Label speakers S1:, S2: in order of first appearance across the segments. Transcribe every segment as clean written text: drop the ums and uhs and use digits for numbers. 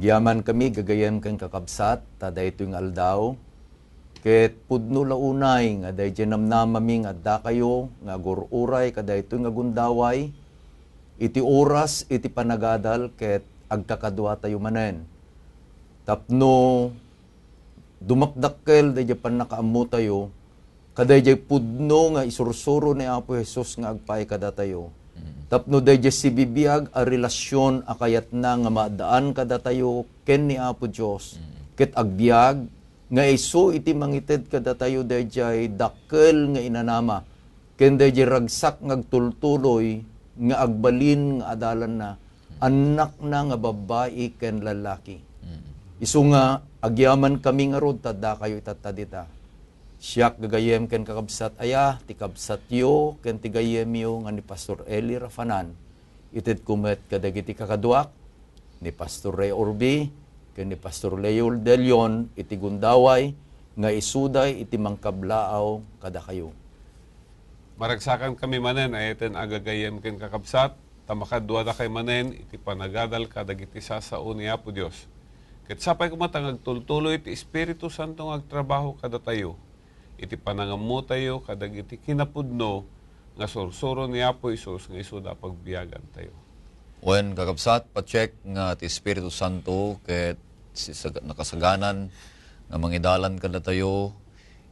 S1: Agyaman kami, gagayem kan kakabsat, tada ito yung aldaw. Ket pudno launay, nga day namnamami nga da kayo, nga gururay, kada ito nga gundaway. Iti oras, iti panagadal, ket agkakadwa tayo manen. Tapno, dumakdakkel, day pan nakaamu tayo, kada day pudno nga isursuro ni Apo Jesus nga agpay kada tayo. Tapno day si bibiyag a relasyon akayat na nga maadaan kada tayo ken ni Apo Dios. Ket agbiag nga iso iti mangited kada tayo day dakkel nga inanama. Ken day ragsak ngagtultuloy nga agbalin nga adalan na anak na nga babae ken lalaki. Isu nga agyaman kami nga rod tada kayo itatadita. Siyak gagayem ken kakabsat aya, ti kabsat yo, ken ti gayem yo nga ni Pastor Eli Rafanan. Ited kumet kadagiti kakaduak, ni Pastor Ray Orbi, ken ni Pastor Leo De Leon, iti gundaway, nga isuday iti mangkablaaw kada kayo.
S2: Maragsakan kami manen, ayaten agagayem ken kakabsat, tamakadwa da kay manen, iti panagadal kadagiti sao ni Apo Dios. Ket sapay kumatang agtultuloy iti Espiritu Santo nga agtrabaho kada tayo. Iti panangamu tayo, kadag iti kinapudno, nga sursuro ni Apo Isus, nga isuda pagbiyagan tayo.
S3: When kakabsat, pacheck nga ti Espiritu Santo, ket nakasaganan, nga mangidalan kada tayo,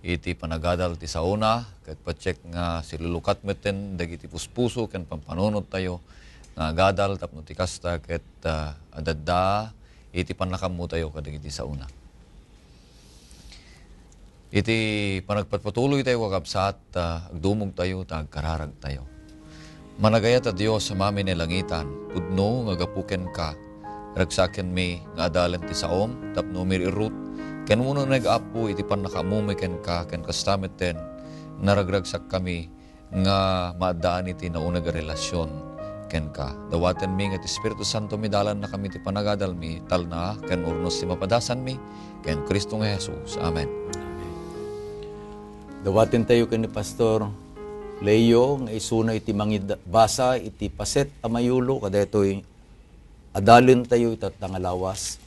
S3: iti panagadal ti sauna, ket pacheck nga silulukat meten, dagiti puspuso, ken pampanunod tayo, nga agadal, tapno ti kasta, ket adadda, iti panakamu tayo, kadag iti sauna. Iti panagpatpatuloy tayo kakabsat, agdumog tayo, agkararag tayo. Managayat a Diyos sa mami ni langitan, pudno nga gapuken ka, ragsaken mi nga adalan ti saom, tapno mirirut, ken muno nag-apo iti panakamumiken ka, ken kastamit ten, naragragsak kami, nga maadaan iti naunag relasyon, ken ka. Dawaten mi nga ti Espiritu Santo mi dalan na kami ti panagadal mi, talna, ken urnos ti mapadasan mi, ken Kristo nga Jesus. Amen.
S1: Dawatin tayo ken ni Pastor Leo nga isuna iti basa iti paset amayulo kada ito'y adalin tayo itatangalawas.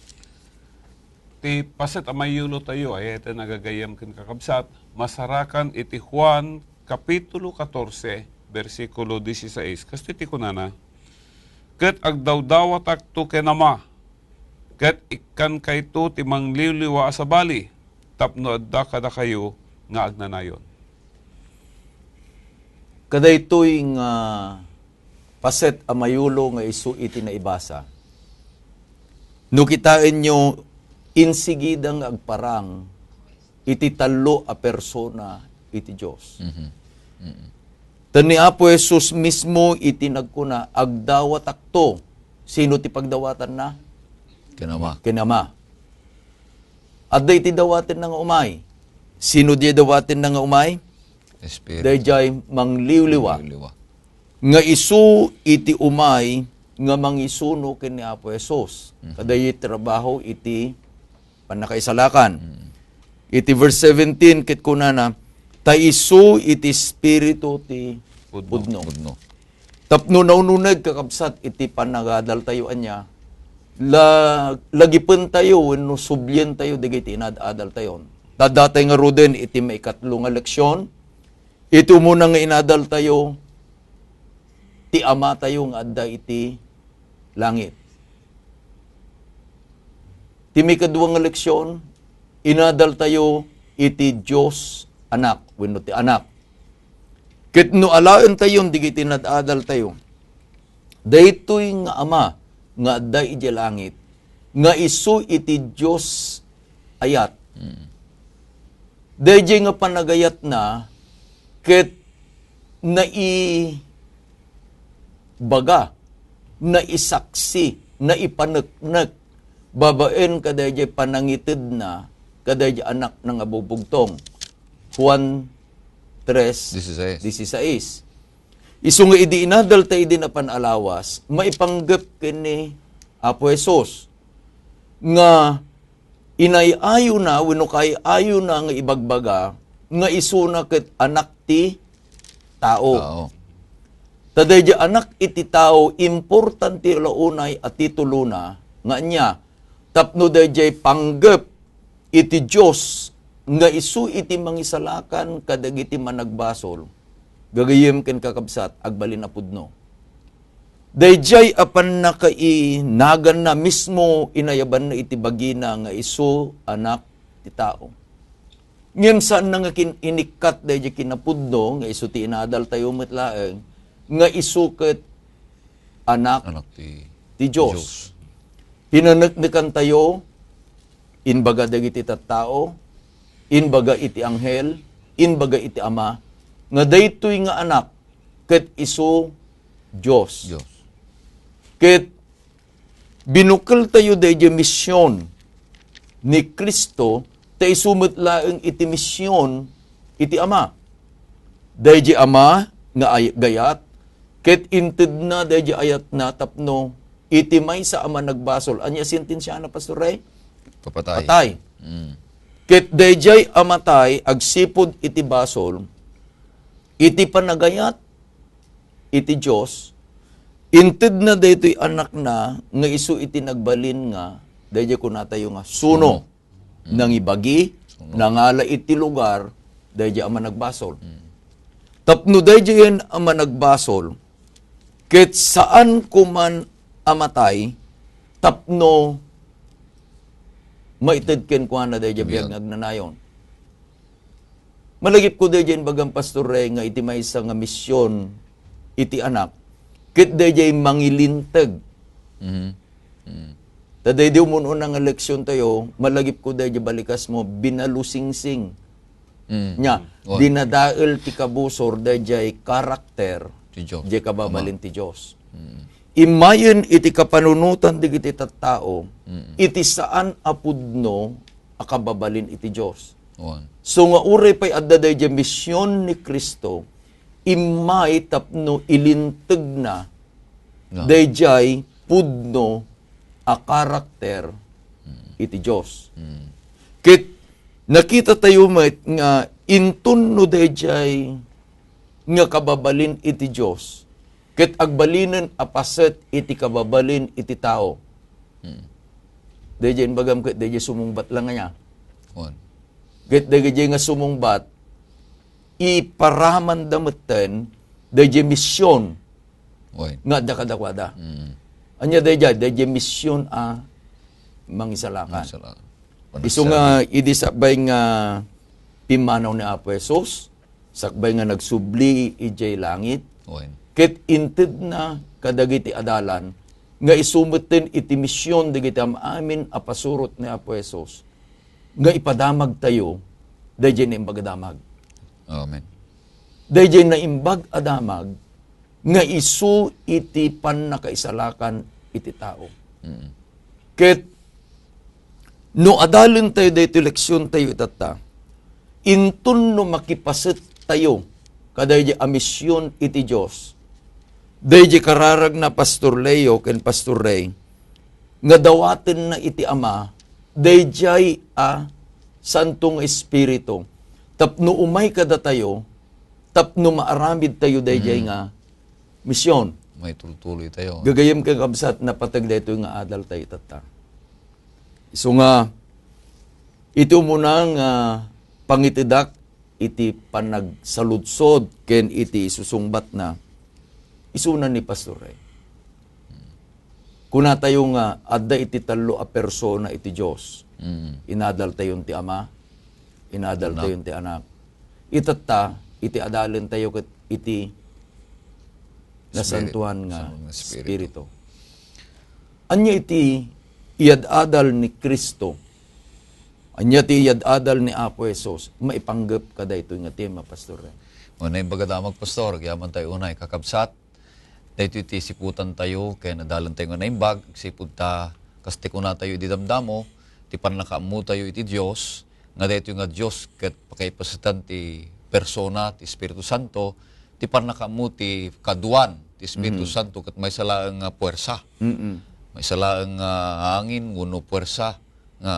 S2: Ti paset amayulo tayo, ayaten agagayem ken kakabsat, masarakan iti Juan Kapitulo 14, versikulo 16. Kasti ti kunana, ket agdawdawat akto ken Ama, ket ikkan kayto ti mangliwliwa sa bali, tapno adda kada kayo, nga agnanayon.
S1: Kada ito'y nga paset amayulo nga isu iti na ibasa. No kitain nyo, insigidang agparang iti talo a persona iti Diyos. Tani Apo Jesus mismo iti nagkuna, agdawat akto. Sino ti pagdawatan na?
S3: Kinama.
S1: Kinama. Adda iti dawatin nga umay. Sino di dawatin na nga umay?
S3: Espiritu.
S1: Dayjay mangliwliwa.
S3: Liwa.
S1: Nga isu iti umay, nga mangisuno ken ni Apo Jesus. Kaday trabaho iti panakaisalakan. Iti verse 17, ket kunana, ta isu iti spiritu ti pudno. Tapno naununag kakabsat iti panagadal tayo anya, lagipen tayo, no subyen tayo, digiti inadadal tayo. Dadatay nga ruden iti maikatlo nga leksyon, iti muna nga inadal tayo, ti Ama tayo nga adda iti langit. Ti maikadwa nga leksyon, inadal tayo iti Diyos anak, wenno ti anak. Ket no alaen tayo, digiti nadadal tayo, daytoy nga Ama, nga adda iti langit, nga isu iti Diyos ayat. Dayjay nga panagayat na, ket naibaga, naisaksi, naipaneknek, babaen kadayjay panangitid na, kadayjay anak ng abubugtong. Juan 3:16. Isu nga idi inadal tayo din na panalawas, maipanggap kini Apo Jesus, nga inayayo na, wano kay ayo na nga ibagbaga, nga isuna ket anak ti tao. Taday anak iti tao, importante launay at titulo na, nga niya, tapno dayjay panggep iti Dios nga isu iti mangisalakan kadagiti managbasol gagayem ken kakabsat agbalin na pudno. Dayjay apan nakainagan na mismo inayaban na iti bagina nga isu anak ti tao. Ngem saan na nga inikat dayjay kinapudno nga isu ti inadal tayo metlaeng nga isu ket anak ti Dios. Hinaneknekan tayo inbaga dagiti tattao, inbaga iti anghel, inbaga iti ama nga daytoy nga anak ket isu Dios. Ket binukal tayo dayjay misyon ni Kristo tay sumetlaeng iti misyon iti ama. Dayjay ama nga gayat ket inted na dayjay ayat na tapno iti maysa ama nagbasol. Anya sentensya na Pastor Ray? Patay. Ket dayjay amatay agsipod iti basol iti panagayat iti Dios. Inted na daytoy anak na nga isu iti nagbalin nga dayjay kunatayo nga suno nang ibagi nangala iti lugar dayjay ama nagbasol. Tapno dayjay ama nagbasol ket saan kuman amatay tapno maited ken kuana dayjay biag nagnanayon. Malagip ko dayjay bagang Pastor Ray nga iti maysa nga misyon iti anak ket dayjay mangilinteg. Taday di umuno nga leksyon tayo, malagip ko dayjay balikas mo binalusingsing. Nya, dinadael ti kabusor dayjay karakter di kababalin ti Dios. Imayen iti kapanunutan di iti tattao, iti saan apudno akababalin iti Dios. So nga uray pay adda dayjay misyon ni Kristo, imay tapno ilinteg na dayjay pudno a karakter iti Dios. Ket nakita tayo met nga intunno dayjay nga kababalin iti Dios. Ket agbalinan apaset iti kababalin iti tao. Dayjay bagam ket dayjay sumungbat lang nga. Ket dayjay nga sumungbat iparaman dametten dayjay misyon nga dakadakwada. Anya dayjay misyon a mangisalakan. Isu nga idi sakbay nga pimanaw ni Apo Jesus, sakbay nga nagsubli ijay langit. Ket inted na kadagiti adalan nga isumeten iti misyon dagiti amin apasurot ni Apo Jesus nga ipadamag tayo dayjay na imbag adamag.
S3: Amen.
S1: Dayjay na imbag adamag nga isu iti pannakaisalakan iti tao. Ket no adalon tayo dayto leksyon tayo itata, intun no makipaset tayo kadayjay a misyon iti Dios. Dayjay kararag na Pastor Leo ken Pastor Ray nga dawaten na iti ama dayjay a Santong Espiritu. Tapno umay kada tayo, tapno maaramid tayo dayjay nga misyon.
S3: May tuloy tayo.
S1: Gagayem kang kabsat na patag dayto nga adal tayo tata. So nga, ito muna nga pangitidak iti panagsaludsod ken iti susungbat na isunan ni Pastor Ray. Kuna tayo nga adda iti talo a persona iti Dios. Inadal tayo ti ama, inadal tayo ti anak. Itata iti adalen tayo ket iti nasantuan nga Espiritu. Anya iti iyadadal ni Kristo. Anya ti iyadadal ni Apo Jesus. Maipanggep kada ito nga tema, Pastor.
S3: Una yung bagadamag, Pastor, yaman tayo unay kakabsat. Dahito iti siputan tayo, kaya nadalan tayo nga naimbag, sipud ta, kaste ko na tayo iti damdamo, ti panakaamu tayo iti Diyos, nga dahito nga Diyos, kat pakaipasetan ti persona, ti Espiritu Santo, ti panakaamu ti kaduan, ti Espiritu Santo, kat may salaang puwersa. May salaang hangin, nguno puwersa, nga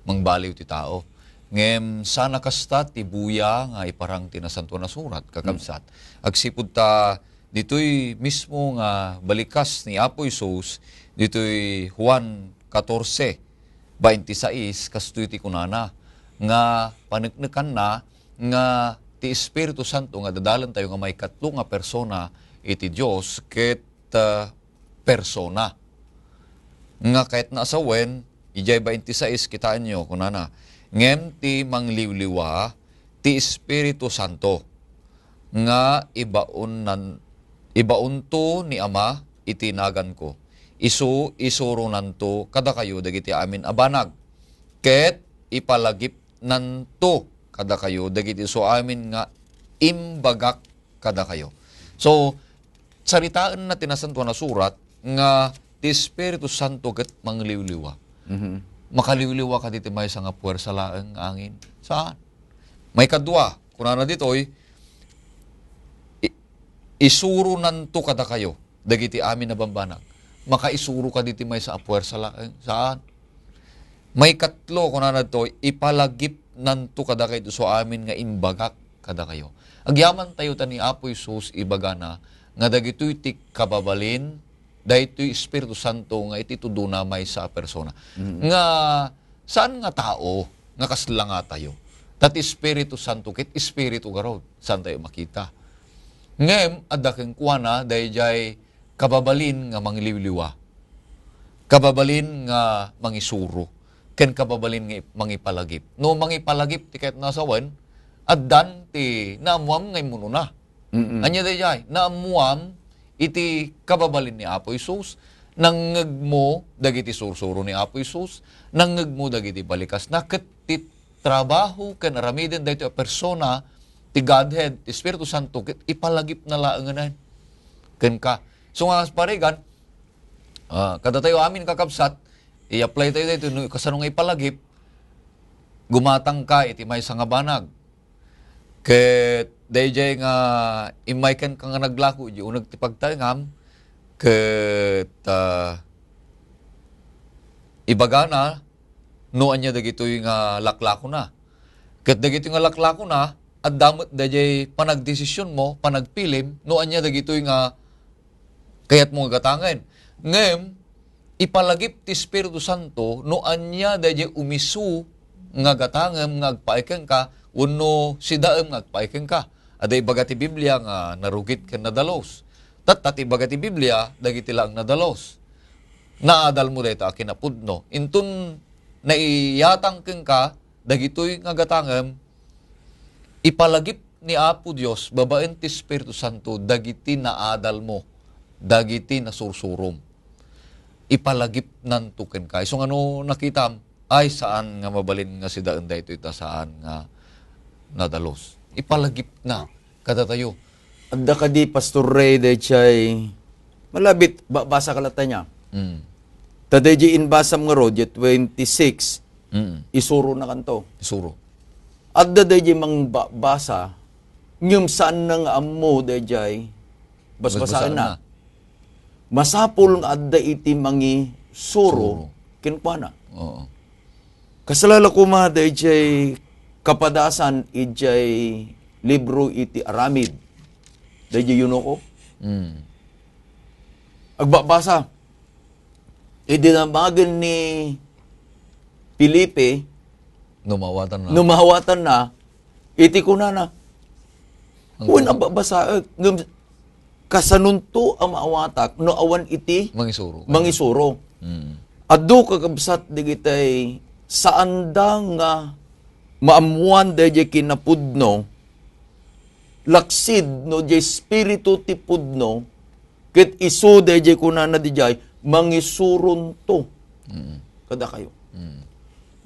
S3: mangbaliw ti tao. Ngem sana kasta ti buya nga iparang tinasanto na surat, kakabsat. Agsipud ta, dito'y mismo nga balikas ni Apo Isus, dito'y Juan 14:26 kastoy ti kunana nga paneknekan na nga ti Espiritu Santo nga dadalan tayo nga may katlo nga persona iti Dios ket persona nga kahit naasawen ijay 26 kitaan nyo kunana ngem ti mangliwliwa ti Espiritu Santo nga ibaunto ni Ama itinagan ko. Isuro nanto kada kayo dagiti amin abanag. Ket ipalagip nanto kada kayo dagiti so amin nga imbagak kada kayo. So, saritaan na tinasanto na surat nga ti Espiritu Santo ket mangliwliwa. Makaliwliwa ka diti may nga puwersa laeng angin. Saan? May kadwa. Kunana ditoy, isuro nanto kada kayo dagiti amin na bambanag. Makaisuro ka diti may sa puwersa laeng. Saan? May katlo kunana ditoy, ipalagip nanto kada kayo so amin nga imbagak kada kayo. Agyaman tayo ta ni Apo Isus ibagana nga dagitoy ti kababalin dahitoy Espiritu Santo nga iti tuduna may sa persona. Nga saan nga tao nga kasla nga tayo? Tat Espiritu Santo ket Espiritu garod saan tayo makita? Ngem adakeng kuana dayjay kababalin nga mangliwliwa. Kababalin nga mangisuro. Ken kababalin nga mangipalagip. No mangipalagip ti ket nasawen addan ti naamuam ngay muno na. Anya dayjay naamuam iti kababalin ni Apo Isus, nangeg mo dagiti sursuro ni Apo Isus, nangeg mo dagiti balikas na ket ti trabaho ken aramiden daytoy a persona ti Godhead, ti Espiritu Santo ket ipalagip na laenganan ken ka. So nga parigan, kada tayo amin kakabsat, i-apply tayo dito no kasano nga ipalagip, gumatang ka iti maysa nga banag. Ket dayjay nga imayken ka nga naglako di uneg ti pagtangam ket ibagana no anya dagitoy nga laklako na. Ket dagitoy nga laklako na at damot dayjay panagdesisyon mo, panagpilim no anya dagitoy nga kayat mo gatangen. Ngem ipalagip ti Espiritu Santo no anya dayjay umisu nga gatangem nga agpaiken ka wenno sidaem nga agpaiken ka. Aday bagati Biblia nga narugit ken nadalos. Tati bagati Biblia dagiti lang nadalos. Naadal mo dayta kinapudno. Intun naiyatang ken ka dagitoy nga gatangem ipalagip ni Apo Dios babaen ti Espiritu Santo dagiti naadal mo, dagiti nasursurom. Ipalagip nanto ken ka. So ano nakitam ay saan nga mabalin nga sidaen daytoy ta saan nga nadalos. Ipalagip na kada tayo.
S1: Adda ka di Pastor Ray dayjay malabit basa kalata niya. Tadayjay inbasam nga road 26 isuro na kanto.
S3: Isuro.
S1: Adda dayjay mang basa ngem saan na nga ammo dayjay basbasaan na. Masapul nga adda iti mangi suro kinkuana.
S3: Oo.
S1: Kasalala ko ma dayjay kapadasan ijay libro iti Aramid. Dayjay yunoko. Agbabasa. Idinamagan ni Felipe numawatan na iti kunana. Uwan agbabasa kasanunto ang maawatak no awan iti mangisuro. Addo kakabsat digitay saan da nga maamuan dayjay kinapudno laksid no jay spiritu ti pudno ket isu dayjay kunana dijay mangisuron to kada kayo.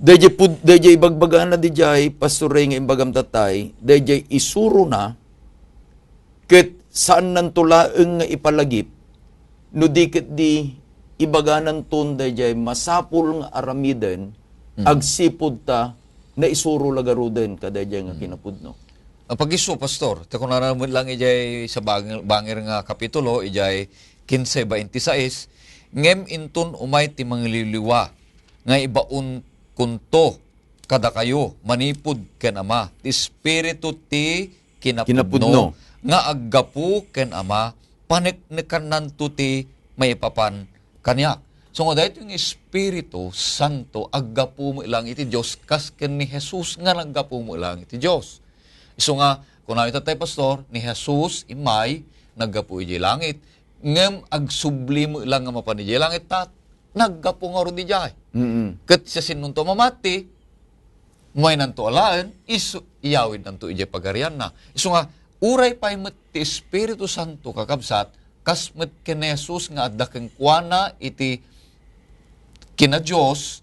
S1: Dayjay bagbagana dijay Pastor Ray nga imbagam tatay dayjay isuro na ket saan nantulaeng nga ipalagip no diket di ibaganan ton dayjay masapul nga aramiden agsipud ta na isuro lagaruden kadayjay nga kinapudno.
S3: Ang pag-isu, Pastor, kung nararamod lang ijay sa bangir nga kapitulo, ijay 15:26, ngem intun umay ti mangliliwa, nga ibaon kunto, kada kayo, manipud ken Ama, ti Espiritu ti kinapudno, nga aggapu ken Ama, paniknikan nanto ti maipapan kanya. So nga dahil yung Espiritu Santo, aggapu mo ilang iti Diyos, kas ken ni Jesus nga naggapu mo ilang iti Diyos. So nga, kung nakita tayo, Pastor, ni Jesus, imay, naggapu iti langit. Ngem, agsubli mo ilang nga mapan iti langit, naggapu nga ron di jay. Kat siya sinunto mamati, may nanto alaan, iyawin nanto iti pagarian na. So nga, uray pa'y met ti Espiritu Santo kakabsat, kas met ken Jesus nga adda ken kuana iti kina Dios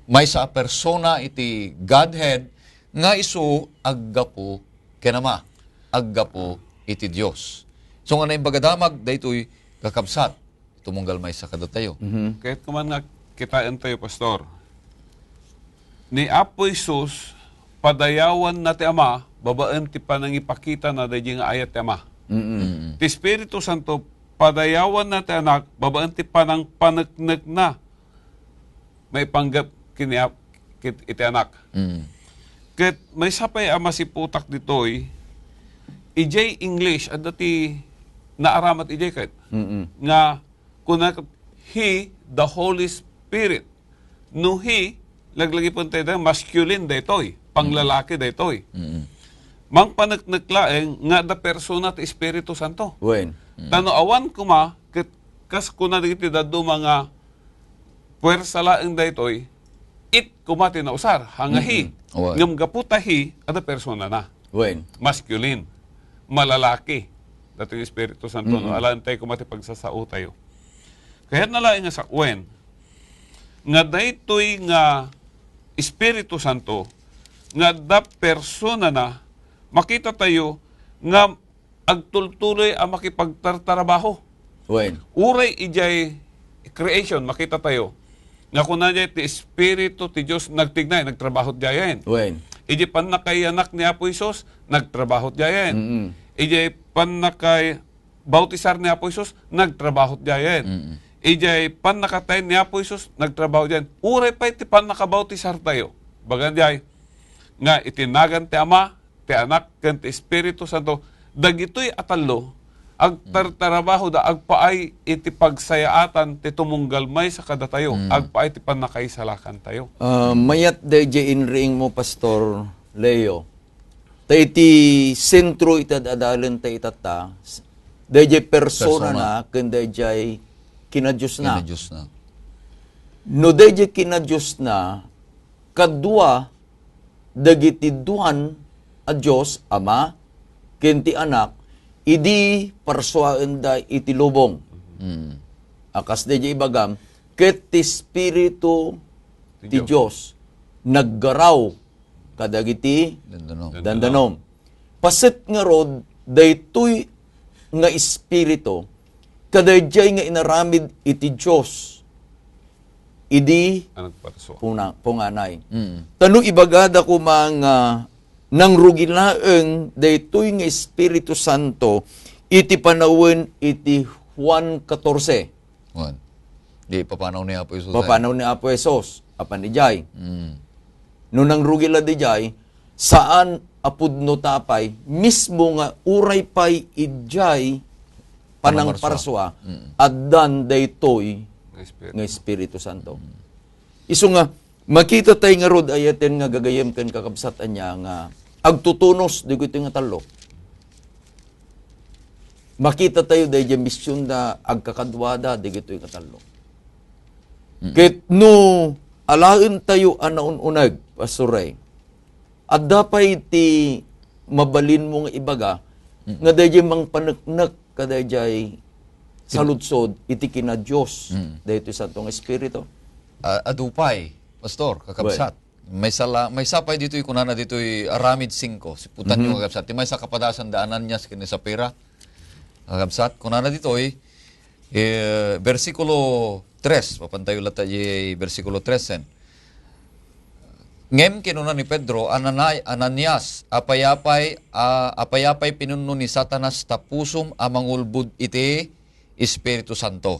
S3: may sa persona iti Godhead nga isu aggapu ken Ama, aggapu iti Dios. So nga naing bagadamag daytoy kakabsat tumunggal may sa kadatayo.
S2: Kahit kuman nga kitaan tayo, Pastor, ni Apo Isus, padayawan na ti Ama, babaan ti panangipakita na dahi nga ayat ti Ama. Ti Espiritu Santo, padayawan na ti Anak, babaan ti panang panagnag na may panggap iti Anak. Kat may sapay Ama si putak ditoy, ijay English, at dati naaramat ijay kahit, nga kunak He, the Holy Spirit. No He, laglagi po tayo, masculine daytoy, panglalaki daytoy. Mang panagnaklaeng nga da persona ti Espiritu Santo.
S1: Wen.
S2: Tano awan kuma, kas kuna diti dado mga puwersa laeng daytoy, it kumati na usar, hanga He. Ngam gaputa He, ada persona na.
S1: Wen.
S2: Masculine, malalaki. Dato yung Espiritu Santo, no? Alaan tayo kumati pagsasao tayo. Kaya nalaing nga sa wen, nga daytoy nga Espiritu Santo, nga da persona na, makita tayo nga agtultuloy ang makipagtartarabaho.
S1: Wen.
S2: Uray ijay creation, makita tayo, nga kung nandiyan ti Espiritu ti Diyos nagtignay, nagtrabaho diyayen.
S1: Wen.
S2: Ijay panakay anak ni Apo Isos, nagtrabaho diyayen. Ijay panakay bautisar ni Apo Isos, nagtrabaho diyayen. Ijay panakatay ni Apo Isos, nagtrabaho diyan. Uray pa iti panakabautisar tayo. Bagan diay, nga itinagan ti Ama, ti Anak, ken ti Espiritu Santo, dagitoy atalo, agtartarabaho da, agpaay iti pagsayaatan, ti tumunggalmay sa kada tayo, agpaay ti panakaisalakan tayo.
S1: Mayat DJ inring mo, Pastor Leo. Tay ti sentro itadadalan tay itata, DJ persona na, ken DJ kinadyos na.
S3: Kinadyos na.
S1: No DJ kinadyos na, kadua, dagiti duhan a Diyos, Ama, kenti Anak, idi parsuaan da iti lubong. Akas DJ ibagam, ket ti Espiritu ti Diyos, naggaraw kadagiti dandanom. Paset nga rod, daytoy nga Espiritu, kadayjay nga inaramid iti Diyos, idi punganay. Tanong ibagada ko mga nang rugilaeng daytoy nga Espiritu Santo iti panawin iti Juan 14.
S3: Di papanaw ni Apo Isos.
S1: Papanaw ni Apo Isos, apan ijay. No nang rugila di jay, saan apudno tapay, mismo nga uray pay ijay panang parswa, addan daytoy nga Espiritu Santo. Isu nga, makita tayo nga rod ayaten nga gagayem ken kakabsatan niya nga agtutunos di ko ito nga talo. Makita tayo dahil yung misyon na agkakadwada di ko ito nga talo. Ket no alain tayo anaun-unag, Pastoray, at dapay ti mabalin mo nga ibaga, nga dahil mang panaknak kadayjay saludsod iti kina Dios daytoy Santong Espiritu.
S3: Adupay, Pastor, kakabsat. May sapay dito'y kunana dito'y Aramid 5. Siputan nyo kakabsat. May sa kapadasan daanan niya sa pera. Kakabsat. Kunana dito'y versikulo 3. Papantayo lata yung versikulo 3. Ngem kinuna ni Pedro, Ananias, apayapay pinuno ni Satanas tapusum amang ulbud iti Espiritu Santo.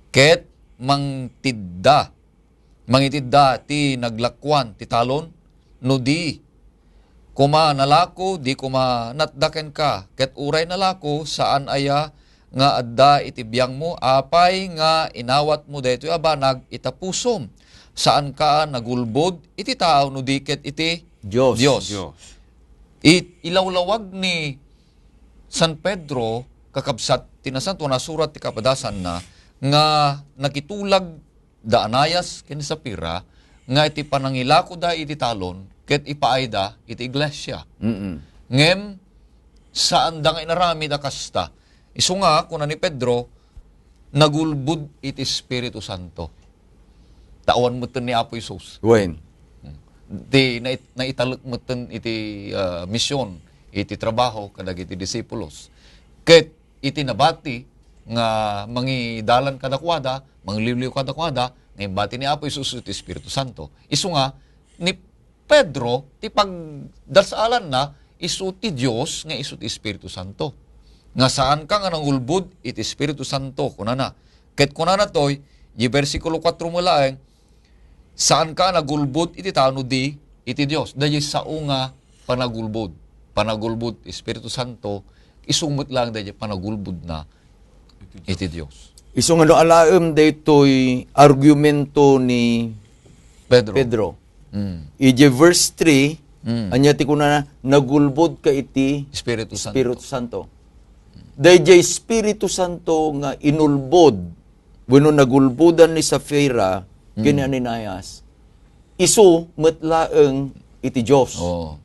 S3: Ket mangitidda ti naglakwan ti talon, no di kuma nalako, di kuma natdaken ka, ket uray nalako saan aya nga adda iti biyang mo, apay nga inawat mo daytoy abanag itapusom. Saan ka nagulbod iti tao no diket iti
S1: Diyos.
S3: Diyos.
S2: Diyos.
S3: Ilawlawag ni San Pedro kakabsat tinasanto na surat ti kapadasan na nga nakitulag da anayas ken Sapira nga iti panangilako da iti talon ket ipaayda iti iglesia. Ngem saan da nga inarami da kasta. Isu nga kuna ni Pedro nagulbud iti Espiritu Santo. Tawan mo ni Apo Isus.
S1: Wen.
S3: Di naitalok mo iti misyon, iti trabaho kadag iti disipulos. Ket iti nabati nga mangidalan kadakwada, mangliliw kadakwada, ngayon bati ni Apo Isus iti Espiritu Santo. Isu nga ni Pedro ti pagdasalan na isu ti Dios nga isu ti Espiritu Santo. Nga saan ka nga nangulbud iti Espiritu Santo kunana. Ket kunana toy, di versikulo 4 mo laeng, saan ka nagulbud iti tao no di iti Dios. Dahil sao nga panagulbud. Panagulbud Espiritu Santo, isumot lang dahil panagulbud na iti Dios.
S1: Isong ano alaem daytoy argumento ni
S3: Pedro.
S1: Pedro.
S3: Mm.
S1: Ije verse 3, anya ti kunana nagulbod ka iti
S3: Espiritu Santo.
S1: Espiritu Santo. Dayjay Espiritu Santo nga inulbod wenno nagulbodan ni Sapphira kini Ananias. Isu metlaeng iti Dios.
S3: Oh.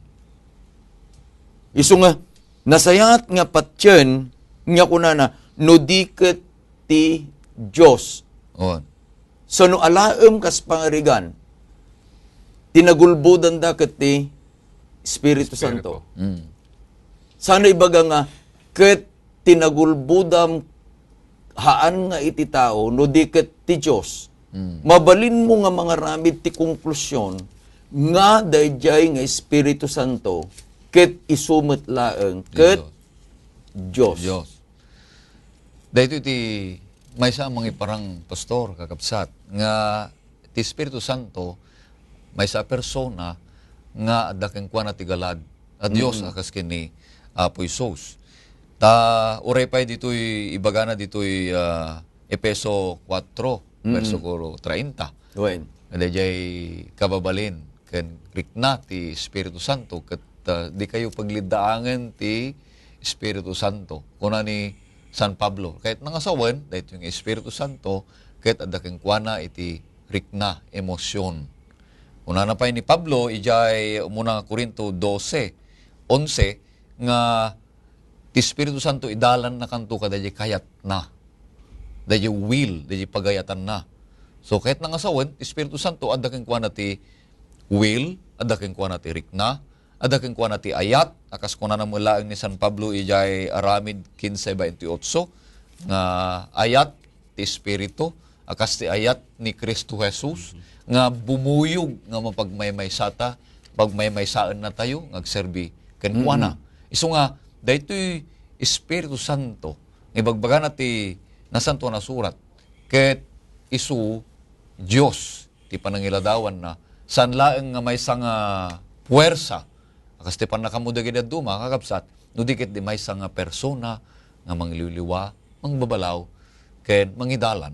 S1: Isu nga nasayat nga patyen nga kunana no diket ti Dios.
S3: Oh.
S1: So no alaem kas pangarigan tinagulbodan da ket ti Espiritu Santo.
S3: Mm.
S1: Sana ibaga nga ket tinagulbudam haan nga iti tao no di ket ti Dios. Mabalin mo nga mga ramid ti konklusyon nga dayjay nga Espiritu Santo ket isumet laeng ket Dios.
S3: Diyos. Dahito iti may sa mga parang pastor kakapsat nga ti Espiritu Santo may sa persona nga adakeng kwa na tigalad a Dios akas kini Apo Isus. Ta uray pay ditoy ibagana ditoy Epeso 4 versikulo 30.
S1: Wen.
S3: Adayjay kababalin ken rikna ti Espiritu Santo ket di kayo paglidaangan ti Espiritu Santo. Kuna ni San Pablo kahit nangasawen dayto yung Espiritu Santo ket adakeng kuana iti rikna emosyon. Una na pa ni Pablo ijay muna Korinto 12:11 nga ti Espiritu Santo idalan na kanto kada di kayat na. Dahil will, dahil pagayatan na. So kahit nangasawan, ti Espiritu Santo adaking kuha na ti will, adaking kuha na ti rikna, adaking kuha na ti ayat, akas kuha na mulaang ni San Pablo ijay aramid 15:28 nga ayat ti Espiritu, akas ti ayat ni Kristo Jesus, nga bumuyog nga mapagmaymaysata, pagmaymaysaan na tayo, ngagserbi, ken kuha na. Iso nga, daytoy Espiritu Santo, ibagbaga na ti nasanto na surat, ket isu Dios ti panangiladawan na sanlaeng nga may nga puwersa, akas ti panakamudagin at duma, kakapsat, no dikit di may nga persona, nga mangliliwa, mangbabalaw, ken mangidalan,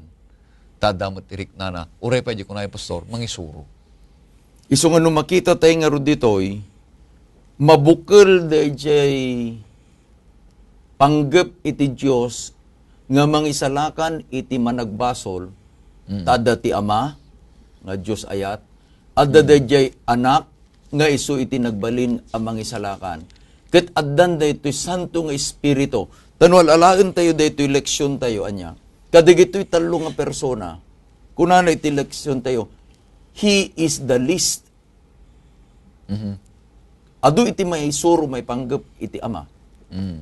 S3: tadamot irik na uray pa di kunay pastor, mangisuro.
S1: Isu nga no makita tayo nga ro ditoy mabukal dayjay panggep iti Dios nga mangisalakan iti managbasol tada ti Ama nga Dios ayat adda dayjay anak nga isu iti nagbalin a mangisalakan ket addan daytoy santo nga espiritu tanwal alaen tayo daytoy leksyon tayo anya kadigitoy talo nga persona kunana iti leksyon tayo he is the least adu iti may isuro may panggep iti Ama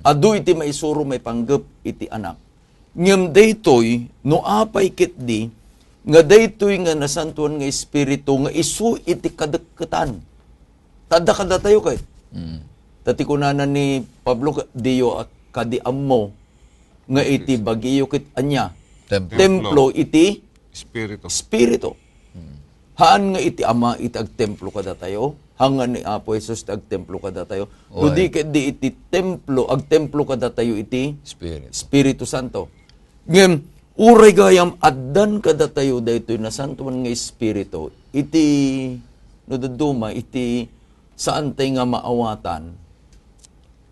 S1: adu iti maisuro may panggep iti anak. Ngem daytoy no apay ketdi nga daytoy nga nasantuan nga espiritu nga isu iti kadekketan. Tada kada tayo kay. Tati kunanan ni Pablo diyo kadi ammo nga iti bagiyo ket anya. Templo iti
S2: Espiritu.
S1: espiritu. Haan nga iti ama iti agtemplo kada tayo. Hangan ni Apo Jesus iti agtemplo kada tayo. No di iti templo, agtemplo kada tayo iti
S3: Spirit.
S1: Espiritu Santo. Ngem, uray gayam addan kada tayo daytoy na santuan nga Espiritu. Iti, no daduma, iti saan tayo nga maawatan.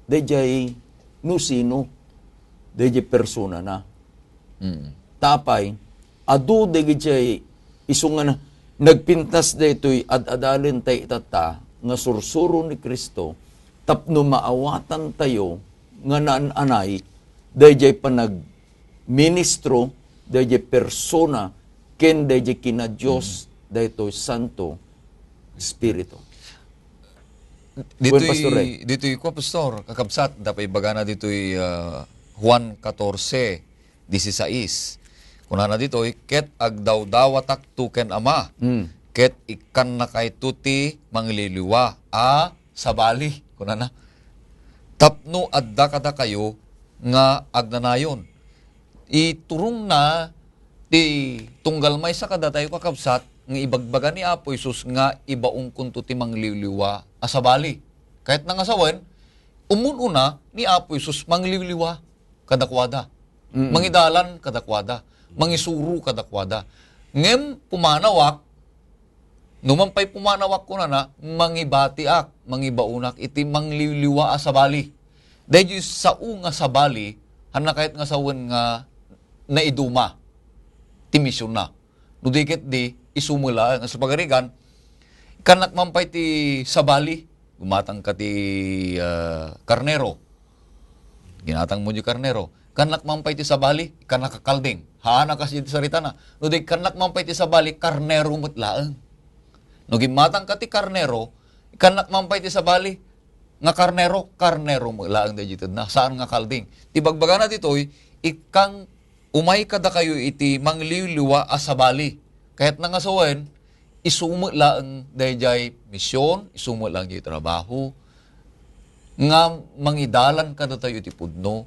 S1: Dayjay, no sino. Dayjay persona na. Tapay, adu dayjay iso nga na, nagpintas daytoy ad-adalin tayo itata nga sursuro ni Kristo tapno maawatan tayo nga naan-anay dayjay panag ministro dayjay persona ken dayjay kina Dios daytoy Santo Espiritu.
S3: Dito'y ko, Pastor, kakabsat, dapat ibagana dito'y Juan 14:16. Kunana dito'y, ket agdawdawatak tuken ama, ket ikan na kay tuti mangliliwa, sabali. Kunana, tapno adda kada kayo nga agnanayon. Iturong na ti tunggal may sa kada tayo kakabsat nga ibagbaga ni Apo Isus nga ibaong kunto ti mangliliwa asabali. Kahit nangasawen, umununa ni Apo Isus mangliliwa kadakwada. Mangidalan kadakwada. Mangisuru kadakwada. Ngem pumanawak, numampay pumanawak ko na mangibatiak, mangibaunak, iti mangliliwa asabali. Dahil sa nga sabali, hana kahit nga sawen nga naiduma, timisyon na. Nudikit di, isumula, nga sa pagarigan, kanak mampay ti sabali, gumatang ka ti karnero. Ginatang mo di karnero. Kanak mampay ti sabali, kanak kakalding. Haana kasi ti sarita na. Nudik kanak mampay ti sabali, karnero mutlaang. No gimatang ka ti karnero, kanak mampay ti sabali, nga karnero mutlaang dayjitid na. Saan nga kalding? Ti bagbaga na ditoy, ikang umay kada kayo iti mangliliwa asabali. Kahit nangasawen, isumot lang dayjay misyon, isumot lang jay trabaho, nga mangidalan kada tayo iti pudno,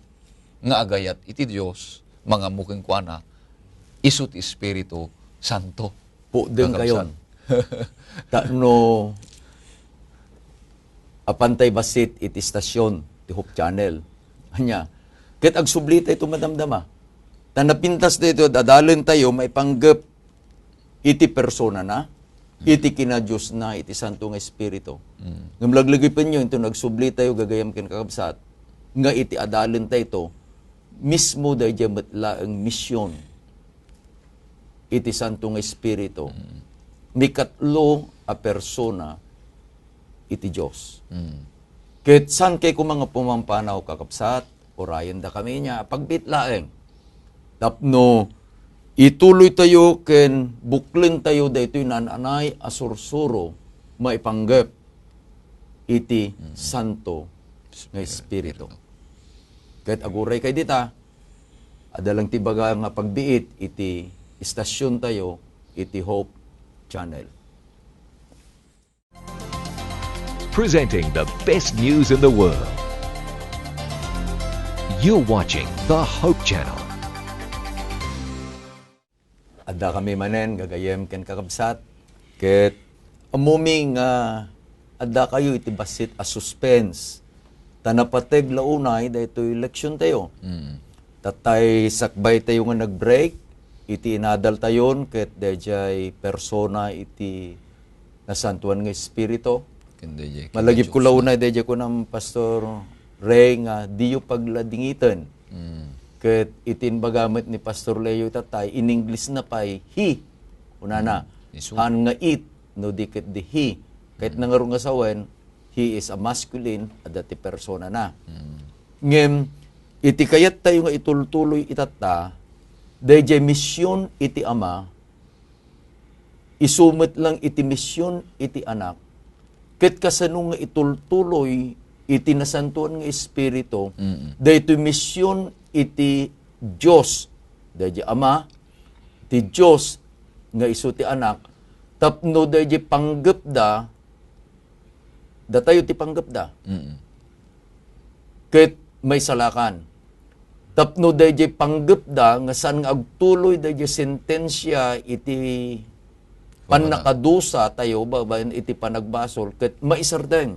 S3: nga agayat iti Dios mga muking kuana, isut Espiritu Santo.
S1: Po din kayon. No, apantay basit iti stasyon, ti Hope Channel. Anya, ket agsublita ito madamdama. Tanapintas dito, dadalin tayo, may panggap iti persona na, iti kina Diyos na, iti Santo nga Espiritu. Ngamlaglagay pa nyo, ito nagsubli tayo, gagayam kin kakabsat, nga iti adalin tayo ito, mismo dahil dyan matla ang misyon, iti Santo nga Espiritu, mikatlo a persona, iti Diyos. Kahit saan kay kung mga pumampanaw kakabsat, orayan da kami niya, pagbitlaeng, tapno, ituloy tayo ken buklin tayo daytoy nananay asursuro maipanggep iti Santo nga Espiritu. Kahit aguray kay dita, adalang tibaga nga pagbiit iti istasyon tayo iti Hope Channel.
S4: Presenting the best news in the world. You're watching the Hope Channel.
S1: Adda kami manen, gagayem ken kakabsat, ket amuming adda kayo iti basit a suspense. Tanapateg launay, dahito eleksyon tayo. Tatay sakbay tayo nga nag-break, iti inadal tayon, ket dayjay persona iti nasantuan nga Espiritu. Malagip ko launay, dayjay ko ng Pastor Ray nga diyo pagladingitan. Ket itin bagamit ni Pastor Leo tatay, in English na pay, he. Una na, han nga it, no dikit di he. Kahit nangarong nga sawen, he is a masculine, adati persona na. Ngem, iti kayat tayo nga itultuloy itata, dayjay misyon iti ama, isumit lang iti misyon iti anak, ket kasano nga itultuloy iti nasantuan nga Espiritu, dayto misyon iti Diyos, dayjay ama, ti Diyos nga isu ti anak, tapno dayjay panggep da tayo ti panggep da. Ket may salakan. Tapno dayjay panggep da nga saan nga agtuloy dayjay sentensya iti Panakadusa tayo, babayan iti panagbasol, ket maisardeng.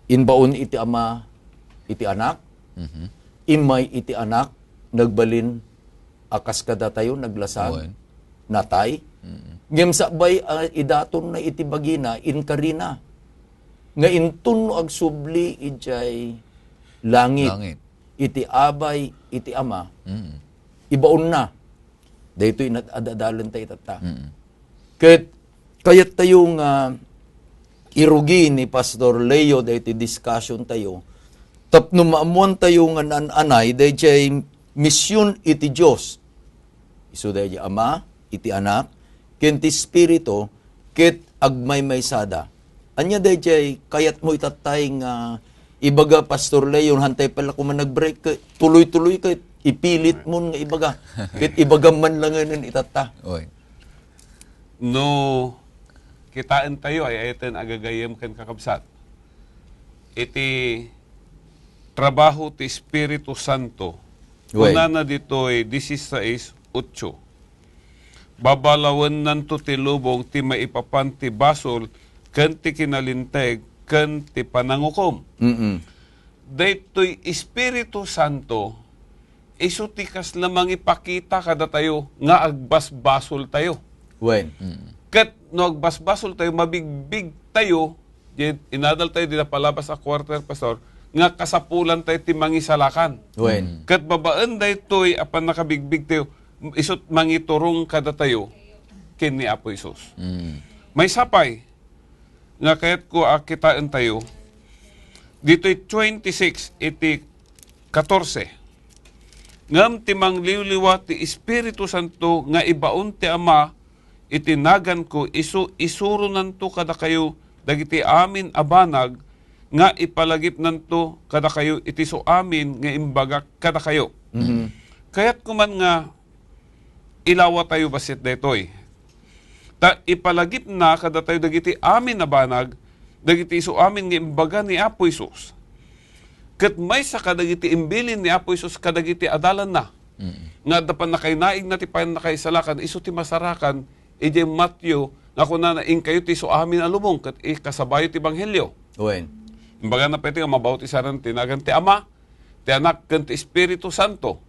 S1: Inbaon iti ama, iti anak, imay iti anak, nagbalin, akas kada tayo, naglasag,
S3: Oy.
S1: natay. Ngem sabay idaton na iti bagina, inkarina. Nga intun no agsubli ijay langit.
S3: Langit.
S1: Iti abay, iti ama,
S3: Mm.
S1: ibaon na. Dahito inadadalan tayo tata. Kayat tayong irugi ni Pastor Leo dahito discussion tayo. Tapno maamuan tayo nga nananay dahito misyon iti Diyos. Iso dahito ama, iti anak, kenti spirito, ket agmay-maysada. Anya dahito kayat mo itatay nga ibaga Pastor Leo, hantay pala kung nag-break, tuloy-tuloy ka, ipilit mo nga ibaga. Ket ibaga man lang nga itata.
S3: Oy.
S2: No, kitaan tayo ay iten agagayem ken kakabsat. Iti trabaho ti Espiritu Santo.
S1: Uy.
S2: Una na dito ay 16:8. Babalawan nanto ti lubong ti maipapan ti basol ken ti kinalinteg ken ti panangukom. Daytoy Espiritu Santo isu ti kas lamang ipakita kada tayo nga agbasbasol tayo.
S1: When?
S2: Kat no agbasbasol tayo, mabigbig tayo, inadal tayo dila palabas sa quarter, Pastor, nga kasapulan tayo ti mangisalakan.
S1: When?
S2: Kat babaan daytoy apan nakabigbig tayo, isut mangiturong kada tayo ken ni Apo Isus. May sapay nga kayat ko akitaan tayo dito'y 26 iti 14. Ngam ti mangliwliwa ti Espiritu Santo nga ibaon ti Ama itinagan ko isuro nanto kada kayo dagiti amin abanag nga ipalagip nanto kada kayo iti so amin nga imbaga kada kayo. Kaya't kuman nga ilawa tayo basit detoy. Ta ipalagip na kada tayo dagiti amin abanag dagiti so amin nga imbaga ni Apo Isus. Ket may sa kadagiti imbilin ni Apo Isus kadagiti adalan na. Nga dapan nakainaig na ti payan nakaisalakan, iso ti masarakan, ije Matthew, nga kuna na ing kayo ti so amin alubong, ket ikasabayo ti Ebanghelyo.
S1: When?
S2: Imbaga na pwede nga mabautisaran tinagan ti Ama, ti Anak, ken ti Espiritu Santo.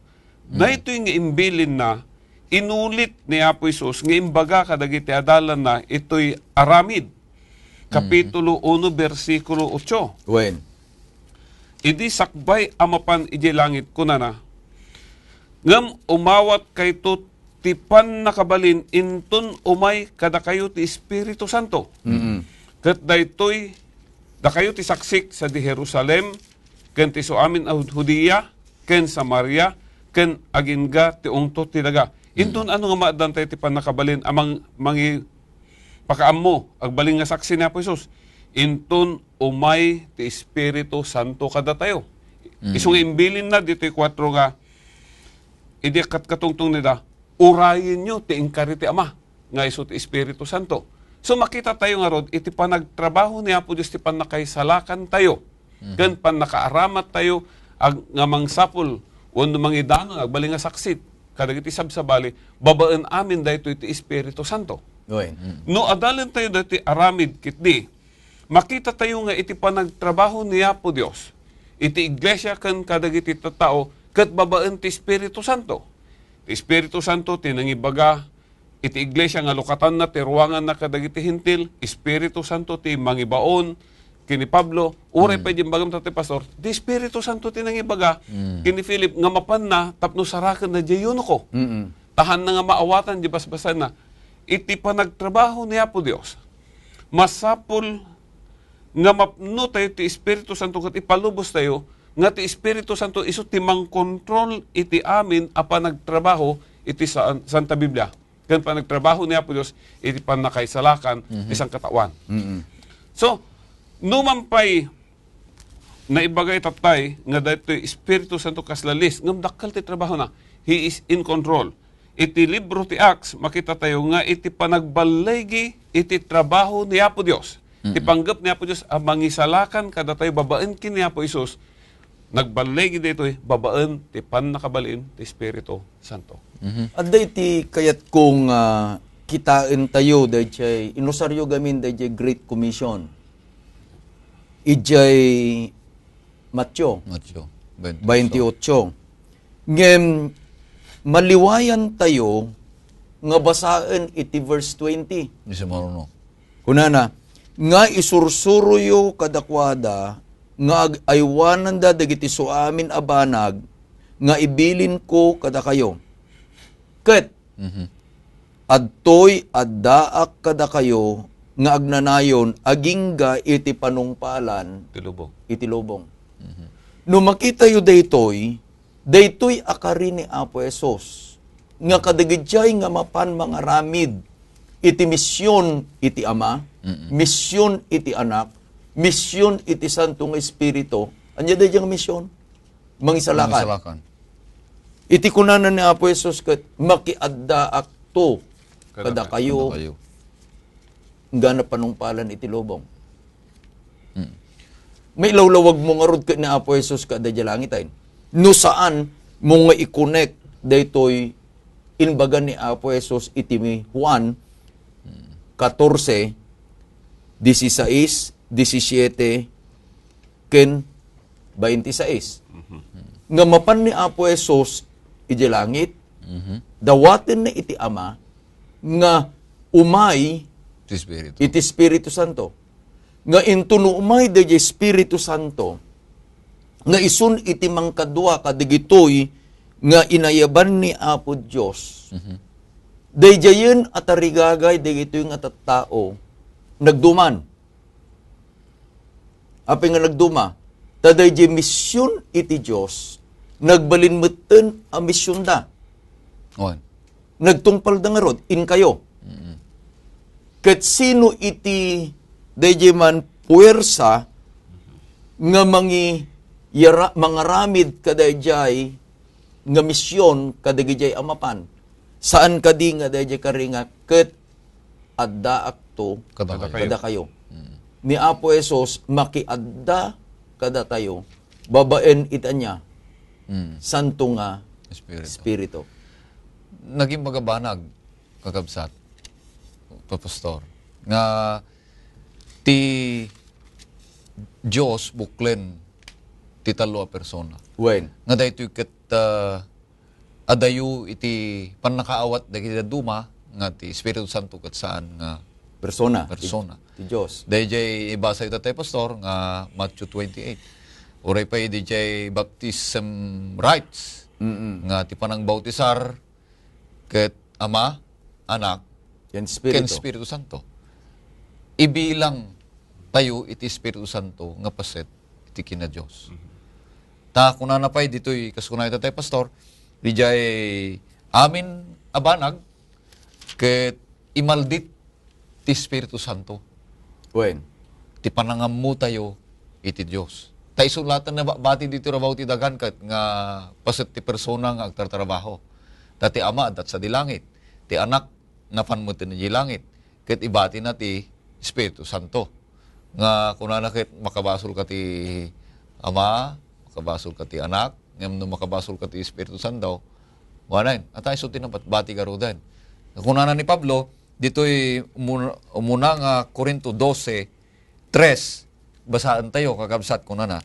S2: Na ito'y nga imbilin na, inulit ni Apo Isus, nga imbaga kadagiti adalan na, ito'y aramid. Kapitulo 1, versikulo 8.
S1: When?
S2: Idi sakbay amapan ije langit kuna na. Ngam umawat kay to tipan nakabalin intun umay kada kayo ti Espiritu Santo. Ket daytoy da kayo ti saksik sa di Jerusalem ken ti so amin a Judea ken Samaria ken agingga ti ungto ti daga. Intun ano nga maadan tayo ti pan nakabalin amang mangi pakaammo agbaling nga saksi ni Apo Isus. Intun umay ti Espiritu Santo kada tayo. Isong imbilin na dito 4 nga idi katungtong nila urayin nyo ti inkari ti Ama nga iso ti Espiritu Santo. So makita tayo nga rod iti panagtrabaho ni Apo Dios ti panakaisalakan tayo. Ken panakaaramat tayo nga mangsapol wenno mangidano agbaling nga saksit kadagiti sabsabali babaan amin daytoy ti Espiritu Santo.
S1: When?
S2: No adalan tayo dati aramid kitdi. Makita tayo nga iti panagtrabaho ni Apo Dios. Iti iglesia kan kadagiti tattao ket babaan ti Espiritu Santo. Ti Espiritu Santo tinangibaga iti iglesia nga lukatan na ti ruangan na kadagiti hintil, Espiritu Santo ti mangibaon kini Pablo, uray pa di bagam ti pastor, ti Espiritu Santo tinangibaga kini Philip nga mapan na tapno saraken na jayuno ko. Tahan na nga maawatan di basbasan na iti panagtrabaho ni Apo Dios. Masapul nga mapno tayo ti Espiritu Santo ket ipalubos tayo nga ti Espiritu Santo isu ti mangkontrol iti amin a panagtrabaho iti sa Santa Biblia. Ken panagtrabaho ni Apo Dios iti panakaisalakan isang katawan. So, numampay na ibagay tatay nga daytoy Espiritu Santo kaslalis ngam dakkel ti trabaho na. He is in control. Iti libro ti Acts makita tayo nga iti panagbalegi iti trabaho ni Apo Dios. Ipanggap ni Apo Dios ang mangisalakan kada tayo babaan kini Apo Isus. Nagbalegi dito babaan ti pan nakabalin ti Espiritu Santo.
S1: Aday ti kayat kong kitain tayo dahil inusaryo gamin dahil Great Commission. Ijay Matyo,
S3: Matyo
S1: 28. Ngem, maliwayan tayo nga basaan iti verse 20.
S3: Di si Maruno.
S1: Kunana, nga isursuruyo kadakwada, nga aywanan da dagiti suamin abanag, nga ibilin ko kada kayo. Ket, adtoy addaak kada kayo, nga agnanayon, agingga iti panungpalan,
S2: Tilubong.
S1: iti lubong. No makita yu daytoy akari ni Apo Esos, nga kadagidjay nga mapan mga ramid, iti misyon iti Ama, misyon iti Anak, misyon iti Santong Espiritu. Anya dayjang misyon? Mangisalakan.
S3: Mangisalakan.
S1: Iti kunanan ni Apo Esos ket makiadda akto kada kayo nga na panungpalan iti lubong. May lawlawag mo nga rod ni Apo Esos kada langit no saan mo nga i-connect daytoy inbaga ni Apo Esos iti Juan 14, 16, 17, ken 26. Nga mapan ni Apo Esos iti langit, dawaten na iti Ama, nga umay
S3: Ti Espiritu.
S1: iti Espiritu Santo. Nga intuno umay da Espiritu Santo, nga isun iti mangkadwa kadigitoy nga inayaban ni Apo Dios. Dayjayen at arigagay dagitoy nga tattao nagduman. Api nga nagduma, tadayjay misyon iti Dios, nagbalinmeten a misyon da.
S3: Oy.
S1: Nagtungpal da nga rod, in kayo. Ket sino iti dayjay man puwersa nga mga ramid kadayjay nga misyon kadagijay amapan. Saan kadi nga dayjay karinga ket adda akto
S3: Kada
S1: kada kayo. Ni Apo Esos makiadda kada tayo babaen itanya santo nga
S3: Espiritu.
S1: Espiritu.
S3: Naging magabanag kakabsat pastor nga ti Diyos buklen ti talo a persona
S1: When?
S3: nga daytoy ket adayu iti pannakaawat dagiti duma nga ti Espiritu Santo ket saan nga
S1: Persona.
S3: persona.
S1: Ti Diyos.
S3: Dayjay ibasa ita tayo pastor nga Matthew 28. Uray pa dayjay baptism rites nga ti panang bautisar ket Ama, Anak,
S1: Yan
S3: ken
S1: Espiritu.
S3: Espiritu Santo. Ibilang tayo iti Espiritu Santo nga paset iti kina Dios. Ta kunana pay ditoy kaskunay tayo pastor, dijay amin abanag ket imaldit ti Espiritu Santo.
S1: When?
S3: Ti panangammo tayo iti Dios. Ta isulatan na bati dito rabaw ti dagan ket nga paset ti persona nga agtartrabaho. Dati Ama dat sa dilangit, ti Anak nga panmutin di langit, ket ibati na ti Espiritu Santo. Nga kunana ket makabasol ka ti Ama, makabasol ka ti Anak, ngem no makabasol ka ti Espiritu Santo, wanain, atay so tinapat bati ka rodan. Kunana ni Pablo, dito'y umuna nga Korinto 12:3, basaan tayo kakabsat kunana.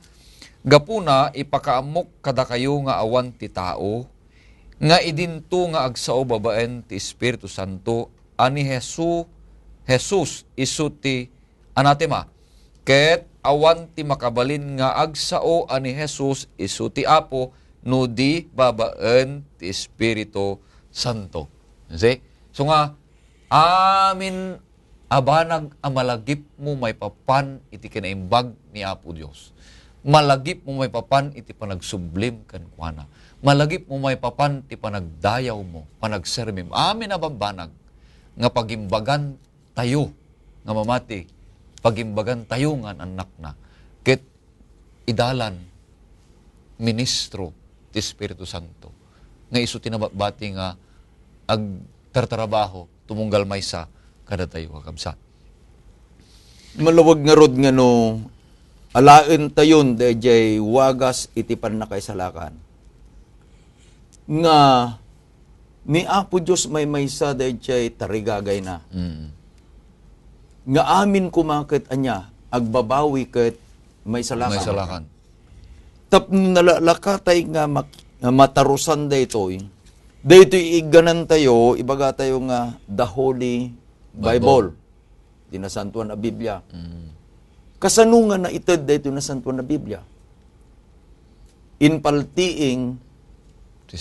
S3: Gapuna ipakaamok kada kayo nga awan ti tao, nga idinto nga agsao babaen ti Espiritu Santo ani Jesus isu ti anatema. Ket awan ti makabalin nga agsao ani Jesus isu ti Apo no di babaen ti Espiritu Santo. See? So nga amin abanag amalagip mo may papan iti kinaimbag ni Apo Dios. Malagip mo may papan iti panagsublim kan kuana. Malagip mo may papan ti panagdayaw mo, panagsermim. Amin na bambanag nga pagimbagan tayo nga mamati, pagimbagan tayo nga anak na. Ket idalan ministro ti Espiritu Santo. Nga isu tinabati nga agtartrabaho tumunggal maysa kada tayo kakabsat.
S1: Malawag nga rod nga no, alaen tayon dayjay wagas iti pannakaisalakan. Nga ni Apo Diyos may maysa dayjay tarigagay na.
S3: Mm.
S1: Nga amin kumakit anya, agbabawi ket may salakan.
S3: May salakan.
S1: Tapno nalalakatay nga matarusan daytoy. Daytoy iganan tayo, ibaga tayo nga the Holy Bible. Dinasantuan na Biblia. Kasanungan na ited daytoy nasantuan na Biblia. Inpaltiing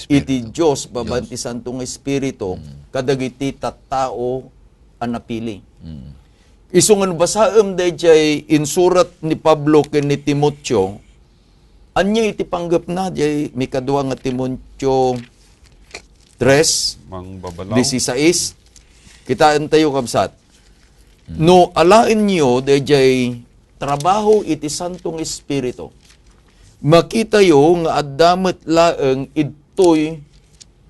S1: iti Diyos babanti santong Espiritu kadagiti tattao ang napili. Isungan basaem dayjay insurat ni Pablo ken ni Timoteo. Anya iti panggap na jay mikadua nga Timoteo 3
S2: Mang babalaw.
S1: 16. Kitaan tayo kabsat. No alain niyo dayjay trabaho iti santong Espiritu. Makita yo nga addamet laeng idtoy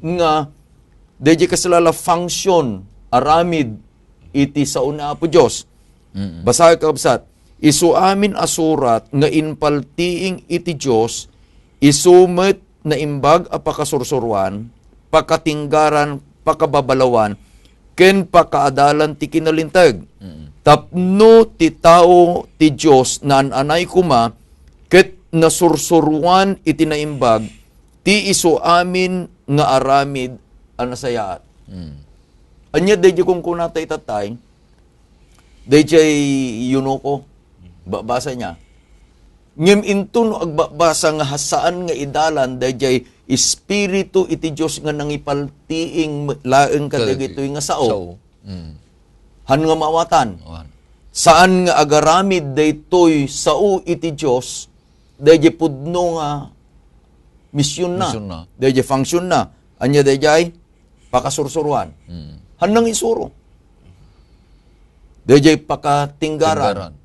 S1: nga dayjay kasalala function aramid iti sauna po Dios. Basahin ka kabsat. Isu amin asurat nga inpaltiing iti Dios isumet na imbag a pakasursurwan, pakatinggaran, pakababalawan, ken pakaadalan ti kinalintag. Tapno ti tao ti Dios na anay kuma ket nasursuruan iti naimbag ti isu amin nga aramid ang nasayaat. Anya dayjay kung kunatay tatay, dayjay yunoko, babasa niya. Ngem intuno agbabasa nga hasaan nga idalan, dayjay Espiritu iti Diyos nga nangipaltiing laeng kadagitoy nga sao. Han nga mawatan. Saan nga agaramid daytoy sao iti Diyos, dayjay pudno nga misyon na. Dayjay function na. Anya dayjay pakasursuruan. Hanang isuro. Dayjay pakatinggaran.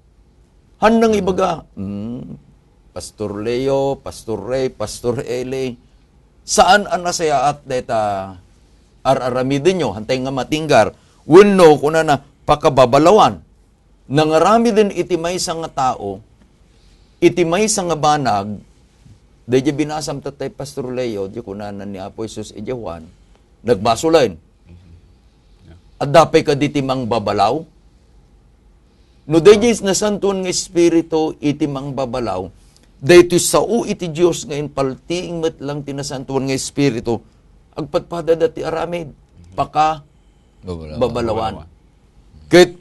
S1: Hanang ibaga. Pastor Leo, Pastor Ray, Pastor Eli. Saan ang nasayaat deta araramidin nyo? Hantay nga matinggar. Wenno kuna na pakababalawan. Nangarami din iti maysa nga tao, iti maysa nga banag, dayjay binasam tatay Pastor Leo, di kuna na ni Apo Jesus iti Juan, nagbasulain. At dapay ka diti mang babalaw. No dayjay nasantuan nga Espiritu iti mang babalaw, dayto sao iti Dios nga inpaltiing met lang tinasantuan nga Espiritu, agpadpada dati aramid, paka babalawan. Ket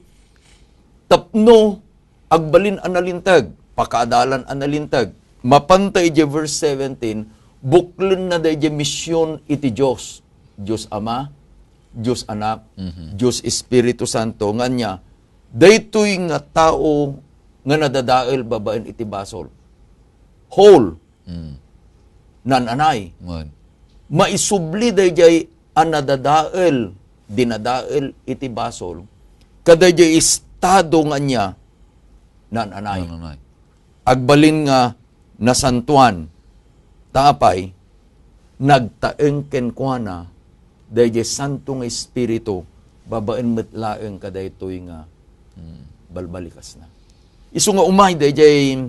S1: tapno agbalin analintag, pakaadalan analintag. Mapantay di verse 17, buklen na dayjay misyon iti Dios. Dios Ama, Diyos Anak, Diyos Espiritu Santo, nga niya, daytoy nga tao nga nadadael babaen iti basol. Whole, nananay, maisubli dayjay ang nadadael, dinadael iti basol, kadayjay estado nga niya, nananay. Agbalin nga nasantuan, tapay, nagtaeng kenkwana, dayjay santo nga Espiritu, babaen metlaeng kadaytoy nga balbalikas na. Isu nga umay, dayjay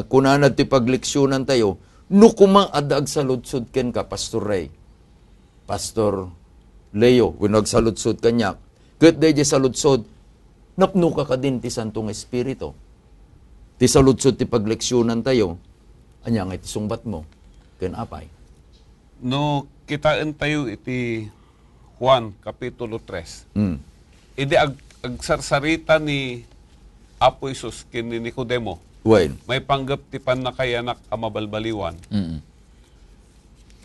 S1: kunanad ti pagleksyonan tayo, no kumang adag saludsud ken ka, Pastor Ray, Pastor Leo, winag saludsud kanyak, ket dayjay saludsud, napno ka din ti santo nga Espiritu. Ti saludsud ti pagleksyonan tayo, anya nga iti sungbat mo, ken apay.
S2: No, kitaan tayo iti Juan, Kapitulo 3. Idi agsarsarita ni Apo Isus kin ni Nicodemo.
S1: Well,
S2: May panggap ti panakayanak a mabalbaliwan.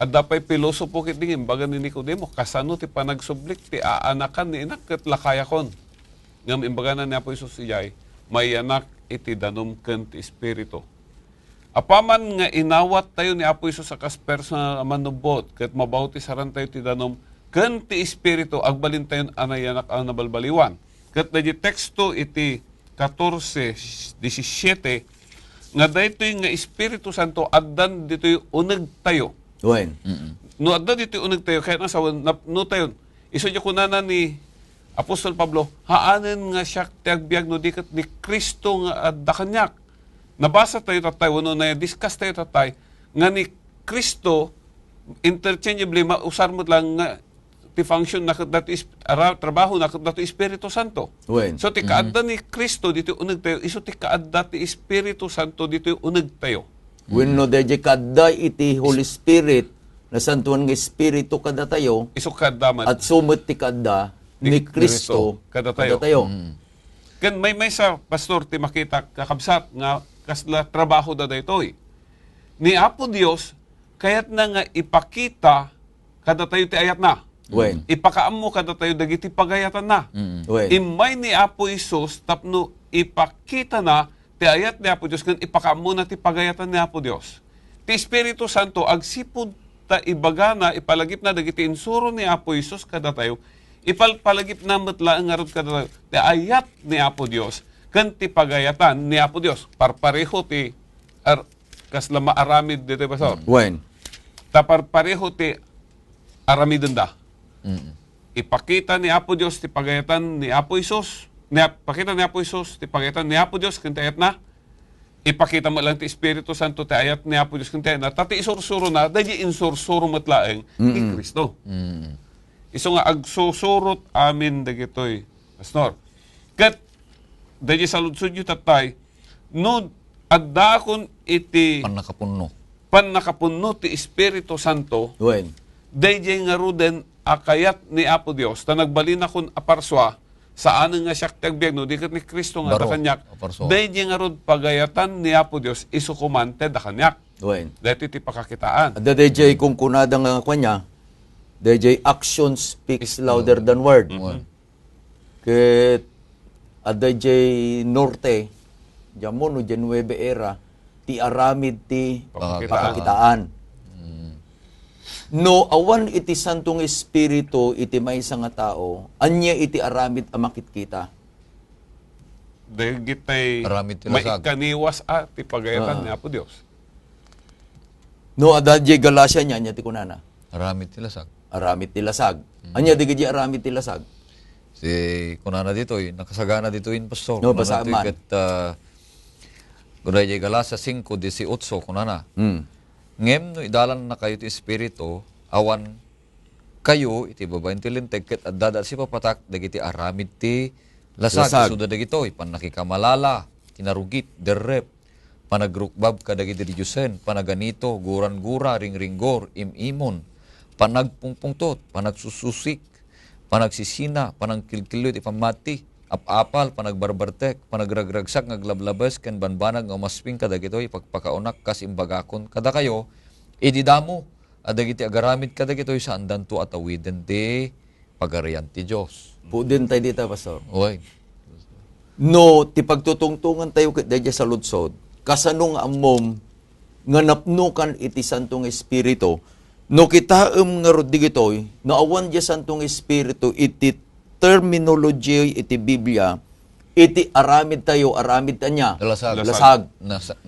S2: At dapay pilosopo kit dingin, baga ni Nicodemo, kasano ti panagsublik ti aanakan ni inak ket lakayakon. Ngam imbaga na ni Apo Isus ijay, may anak iti danom ken ti Espiritu. Apaman nga inawat tayo ni Apo Isus sa kas personal manubot, ket mabautisharan tayo ti danom ken ti Espiritu, agbalin tayo anayanak ang nabalbaliwan. Ket dayjay teksto iti 14:17 nga daytoy nga Espiritu Santo addan ditoy uneg tayo.
S1: when?
S2: No addan ditoy uneg tayo kaya nasa no tayo. Isu di kunana ni Apostol Pablo, haanen nga siya ti agbiag no diket ni Kristo nga adda kanyak. Nabasa tayo tatay, wano na discuss tayo tatay, nga ni Kristo interchangeably mausar mo lang nga ti function na dati trabaho na dati Espiritu Santo.
S1: Wen.
S2: So ti kaadda ni Kristo dito uneg tayo, iso ti kaadda ti Espiritu Santo dito uneg tayo.
S1: Wenno dayjay kadda iti Holy Spirit na santuan nga Espiritu kada tayo
S2: Iso kaaddaman.
S1: at sumut ti kadda ni Kristo
S2: kada tayo.
S1: Mm.
S2: Kan may sa pastor ti makita kakabsat nga kasla trabaho da daytoy. Ni Apo Dios kayat na nga ipakita kada tayo ti ayat na.
S1: Wen.
S2: Ipakaammo kada tayo dagiti pagayatan na.
S1: Wen.
S2: Imay ni Apo Isus tapno ipakita na ti ayat ni Apo Dios kan ipakaammo na ti pagayatan ni Apo Dios. Ti Espiritu Santo agsipud ta ibagana ipalagip na dagiti insuro ni Apo Isus kada tayo. Ipalpalagip na matla ang arod kada tayo. Ti ayat ni Apo Dios kan ti pagayatan ni Apo Dios. Parpareho ti kasla maaramid dito pastor.
S1: Wen.
S2: Taparpareho ti aramidon da. Ipakita ni Apo Dios ti pagayatan ni Apo Isus. Pakita ni Apo Isus ti pagayatan ni Apo Dios kan ti ayat na. Ipakita mo lang ti Espiritu Santo ti ayat ni Apo Dios kan ti ayat na. Tati isursuro na, dahil insursuro matlaeng ni Kristo. Iso nga agsusurot amin dagitoy pastor. Kat dahil sa lutsud yu tatay, no adda akon iti
S3: Panakapunno.
S2: ti Espiritu Santo,
S1: Wen.
S2: dayjay nga ruden akayat ni Apo Dios, ta nagbalin akon aparswa, saan nga siya tagbiag, no, di kat ni Kristo nga
S3: Baro,
S2: da kanyak,
S3: aparswa.
S2: dayjay nga rud pagayatan ni Apo Dios, isukumante da kanyak.
S1: Wen.
S2: Dati ti pakakitaan.
S1: At dayjay kung kunada nga kanya, dayjay action speaks louder than word. Ket adayjay norte, jamon no Genueve era, ti aramid ti pakakitaan. No awan iti santong espiritu iti maysa nga tao, anya iti aramid a makitkita.
S2: Dahil gitay
S3: Aramid ti lasag.
S2: maikaniwas ti pagayatan ni Apo Dios.
S1: No adayjay Galacia nya ti kunana.
S3: Aramid ti lasag.
S1: Aramid ti lasag. Anya digiti aramid ti lasag.
S3: Si kunana dito, nakasagana dito in pastor.
S1: No, basa man.
S3: Kunana Galasa 5:18 kunana. Ngem no idalan na kayo ti espiritu, awan kayo iti babaen ti linteg ket addada si papatak dagiti aramid ti lasag. Suda dagitoy panakikamalala, tinarugit, derrep, panagrukbab kadagiti Diyosen, panaganito, guran-gura, ringringgor, imimon, panagpungpungtot, panagsususik, panagsisina, panagkilkilyo, ipamati, apapal, panagbarbartek, panagragragsak, ngaglablabes, ken banbanag, ngamasping, kadagitoy, pagpakaunak, kasimbagakon, kada kayo, ididamo, adagiti agaramid kadagitoy sa andanto at awiden ti pagarian ti Diyos.
S1: Pudin tayo dito, Pastor.
S3: Uy.
S1: No, ti pagtutungtungan tayo ket dayjay sa lutsod, kasanong ammom nga napnukan iti santong espiritu. No kitaem nga rod digitoy, no awan di santong espiritu iti terminology iti Biblia, iti aramid tayo, aramid tanya.
S3: Lasag.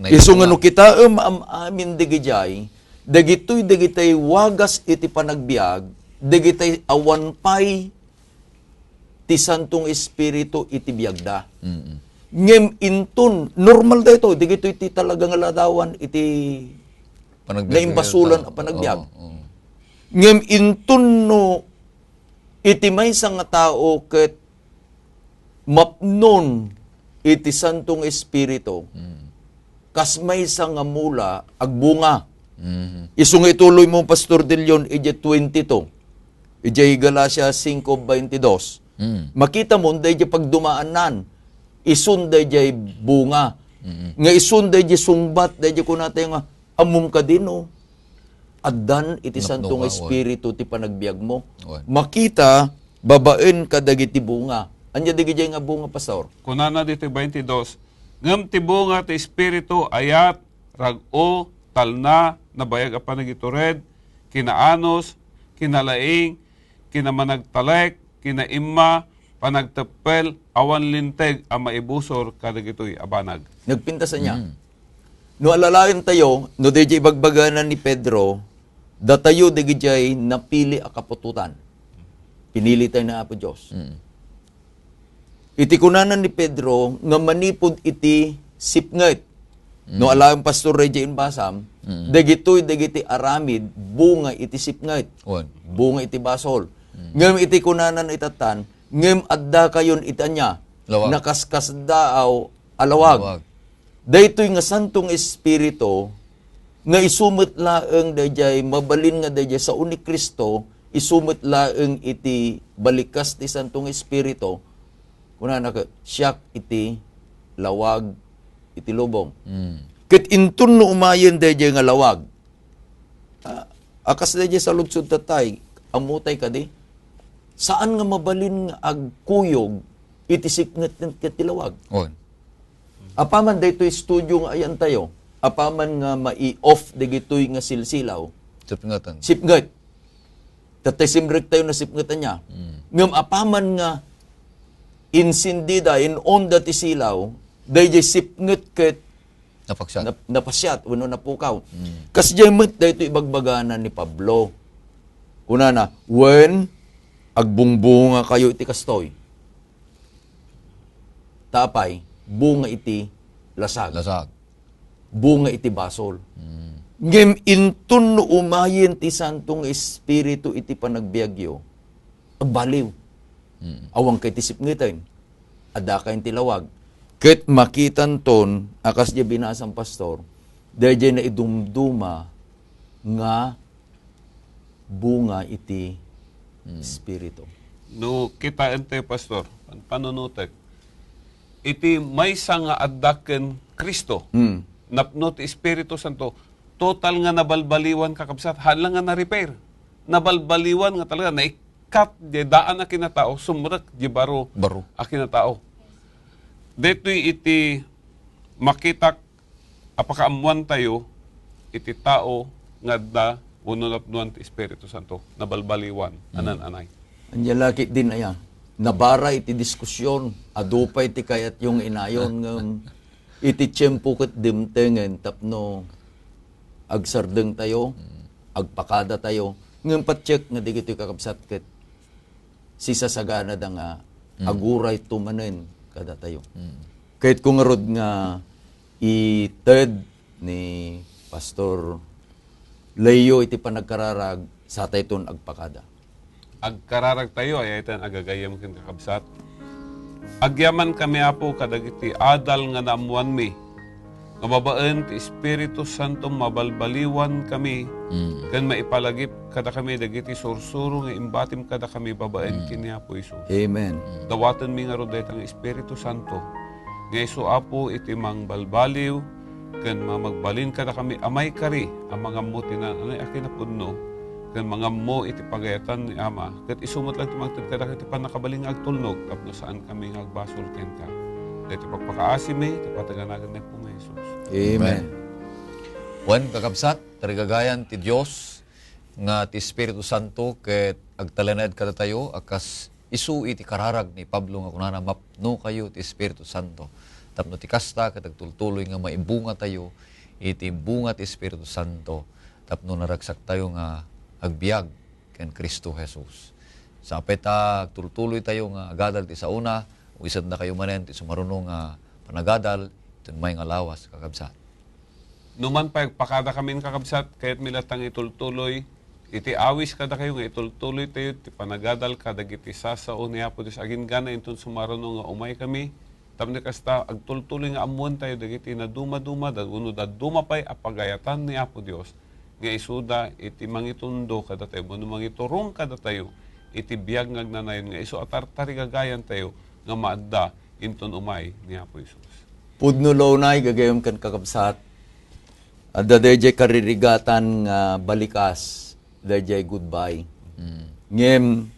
S1: Isu nga no kitaem amin digijay, dagitoy wagas iti panagbiag, dagitay awan pay ti santong espiritu iti biagda. Ngem intun, normal da ito, digito iti talagang ladawan, iti naimbasulan a panagbiag. Ngem intun no, iti maysa nga tao ket mapnon iti santong espiritu, kas maysa nga mula, agbunga. Isu nga ituloy mo, Pastor De Leon, ije 22, ije Galacia 5:22. Makita mo, dahil pagdumaanan, isunday jay bunga. Nga isunday jay sungbat, dahil ko natin nga, amum ka din, oh. Addan iti santong espiritu ti panagbiag mo. Makita, babaen ka dagiti bunga. Anya dagi jay nga bunga, Pastor?
S2: Kunana dito 22, ngam ti bunga ti espiritu ayat, rag-o, talna, nabayag a panagitured, kinaanos, kinalaing, kinamanagtalek, kinaimma, panagtepel, awan linteg, ang maibusor, kadagitoy abanag.
S1: Nagpintasan niya. No alalayan tayo, no DJ bagbaganan ni Pedro, datayo digijay napili a kapututan. Pinili tayo na Apo Diyos. Iti kunanan ni Pedro, nga manipod iti sipnget, No alam Pastor Reggie Basam, dagiti aramid, bunga iti sipngat,
S3: Wan.
S1: bunga iti basol. Ngem iti kunanan itatan, ngem adda kayon itanya,
S3: Lawag.
S1: nakaskas daaw alawag.
S3: Lawag.
S1: Daytoy nga santong espiritu nga isumot laeng dayjay mabalin nga dayjay sa uni Kristo, isumot laeng iti balikas ti santong espiritu. Kunana ka siyak iti lawag iti lubong. Ket intun no umayen dayjay nga lawag. Akas dayjay sa lutsod tatay, amutay kadi. Saan nga mabalin nga agkuyog iti siknget ket ti lawag?
S3: Wan.
S1: Apaman daytoy studio nga ayan tayo. Apaman nga mai-off dagitoy nga silsilaw.
S3: Sipngatan.
S1: Sipnget. Tatay simrek tayo na sipngetan niya. Ngam apaman nga insindida in on dati silaw, dayjay sipnget ket
S3: Napaksyan.
S1: napasyat uno napukaw. Kas jamet daytoy ibagbaganan ni Pablo. Una na, when agbungbunga kayo iti kastoy. Tapay, bunga iti lasag.
S3: Lasag.
S1: Bunga iti basol. Ngem intun no umayen ti santong espiritu iti panagbiagyo. Agbaliw. Awang kay ti sipngetan. Ada kay ti lawag. Ket makitan ton akas di binasang pastor, dayjay na idumduma nga bunga iti espiritu.
S2: No, kita ente, Pastor, panunutek. Iti may nga addaken Kristo, napno ti Espiritu Santo, total nga nabalbaliwan kakabsat, hala nga na-repair. Nabalbaliwan nga talaga, naikat, di daan na kinatao, sumrek, di baro,
S3: Baro.
S2: a kinatao. Dito'y iti makitak, apakaamuan tayo, iti tao, nga da, ununapnuan ti Espiritu Santo, nabalbaliwan, anan-anay.
S1: Anya laki din aya. Nabara iti diskusyon, adupay ti kayat yung inayon ng iti tiyempo ket dimtengen tapno agsardeng tayo, agpakada tayo, ngem patcheck nga digito kakabsat ket sisasagana da nga aguray tumanen kada tayo. Kahit kung rod nga i-third ni Pastor Leo iti panagkararag sa tayton agpakada.
S2: Agkararag tayo, ay itan agagayam kin kakabsat. Agyaman kami apo kadagiti adal nga naamuan mi. Nga babaen ti Espiritu Santo mabalbaliwan kami. Kan maipalagip kada kami dagiti sursuro nga imbatim kada kami babaen kini Apo Isus.
S1: Amen.
S2: Dawatan mi nga rodet ang Espiritu Santo. Nga iso apo iti mang balbaliw. Kan mamagbalin kada kami amay kari. Ang mga muti na anay akinapudno. Kan mga mo iti pagayatan ni Ama, kat isumot lang timangtid kada iti panakabaling agtulnog, tapno saan kami agbasol ken ka. Dito pagpakaasi mi, tapataganagan na po may Jesus.
S1: Amen.
S3: Wan kakabsat, tarigagayan ti Dios nga ti Espiritu Santo ket agtalaned kada tayo akas isu iti kararag ni Pablo nga kunana mapno kayo ti Espiritu Santo. Tapno ti kasta ket agtultuloy nga maibunga tayo iti bunga ti Espiritu Santo. Tapno naragsak tayo nga agbiag ken Kristo Jesus. Sa apeta tultuloy tayo nga agadal ti sauna, o isad na kayo manen ti sumarunong nga panagadal, ito may nga lawas kakabsat.
S2: Numan pa pakada kami kakabsat, kaya't milatang itultuloy, iti awis kada kayo nga itultuloy tayo, ti panagadal kada giti sasao niya po, dis agin gana inton sumarunong nga umay kami, tapno kasta agtultuloy nga amuan tayo, dagiti na duma-duma, daguno da dumapay apagayatan ni Apo Dios, nga isuda iti mangitundo kada tayo, no mangiturong kada tayo, iti biyag ngagnanayon nga iso atartarigagayan tayo nga maadda inton umay ni Apo Isus.
S1: Pudno launay gagayom kan kakabsat. Adda dayjay karirigatan nga balikas, dayjay goodbye. Ngem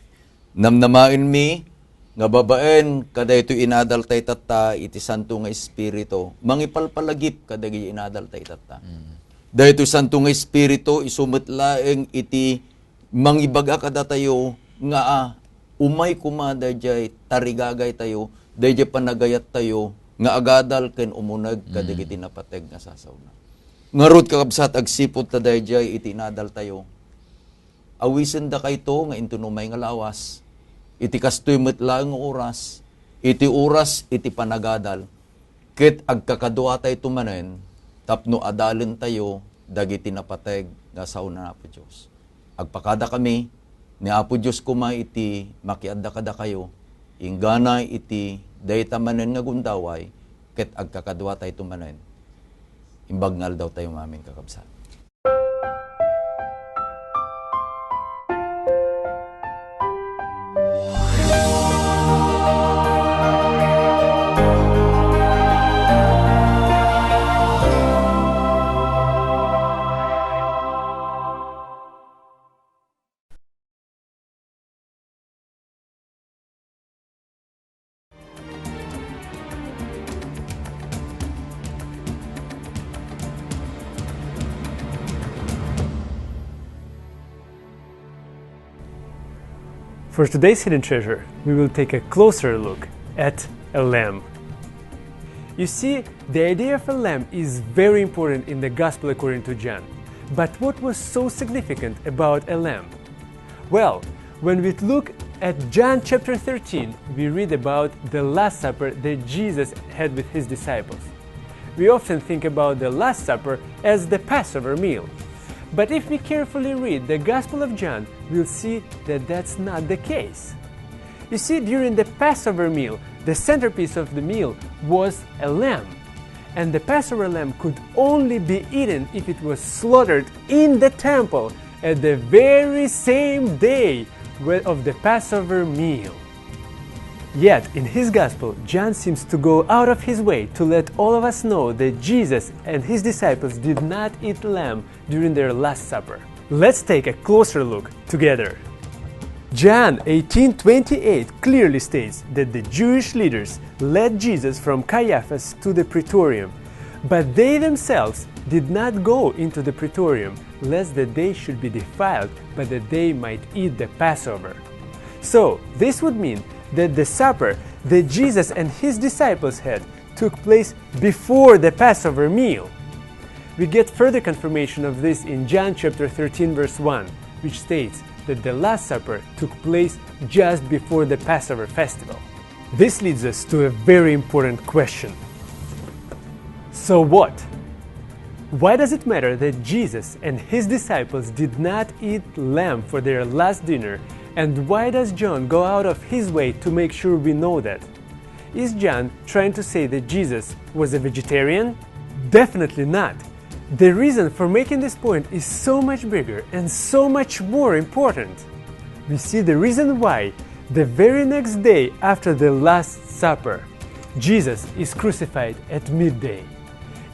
S1: namnamain mi nga babaen kada ito inadal tay tatta iti santo nga espiritu. Mangipalpalagip kada inadal tay tatta. Dahito santo nga espiritu isumot laeng iti mangibaga kada tayo nga umay kumada jay tarigagay tayo dayjay panagayat tayo nga agadal ken umunag kadagiti napateg nga sasawna. Ngarod kakabsat agsipot ta dayjay iti inadal tayo. Awisen da kayto nga intunumay nga lawas. Iti kastoy met laeng nga oras. Iti oras iti panagadal. Ket agkakadua tayo tumanen tapno adalin tayo, dagiti napateg, nga sauna na po Diyos. Agpakada kami, ni Apo Diyos kuma iti makiadda kada kayo, ingganay iti dayta manen nga gundaway, ket agkakadwa tayo tumanen. Imbagnal daw tayo maming kakabsat.
S5: For today's Hidden Treasure, we will take a closer look at a lamb. You see, the idea of a lamb is very important in the Gospel according to John. But what was so significant about a lamb? Well, when we look at John chapter 13, we read about the Last Supper that Jesus had with his disciples. We often think about the Last Supper as the Passover meal. But if we carefully read the Gospel of John, we'll see that that's not the case. You see, during the Passover meal, the centerpiece of the meal was a lamb. And the Passover lamb could only be eaten if it was slaughtered in the temple at the very same day of the Passover meal. Yet, in his Gospel, John seems to go out of his way to let all of us know that Jesus and his disciples did not eat lamb during their Last Supper. Let's take a closer look together. John 18:28 clearly states that the Jewish leaders led Jesus from Caiaphas to the Praetorium, but they themselves did not go into the Praetorium, lest that they should be defiled, but that they might eat the Passover. So, this would mean that the supper that Jesus and his disciples had took place before the Passover meal. We get further confirmation of this in John chapter 13 verse 1, which states that the Last Supper took place just before the Passover festival. This leads us to a very important question. So what? Why does it matter that Jesus and his disciples did not eat lamb for their last dinner? And why does John go out of his way to make sure we know that? Is John trying to say that Jesus was a vegetarian? Definitely not. The reason for making this point is so much bigger and so much more important. We see the reason why the very next day after the Last Supper, Jesus is crucified at midday.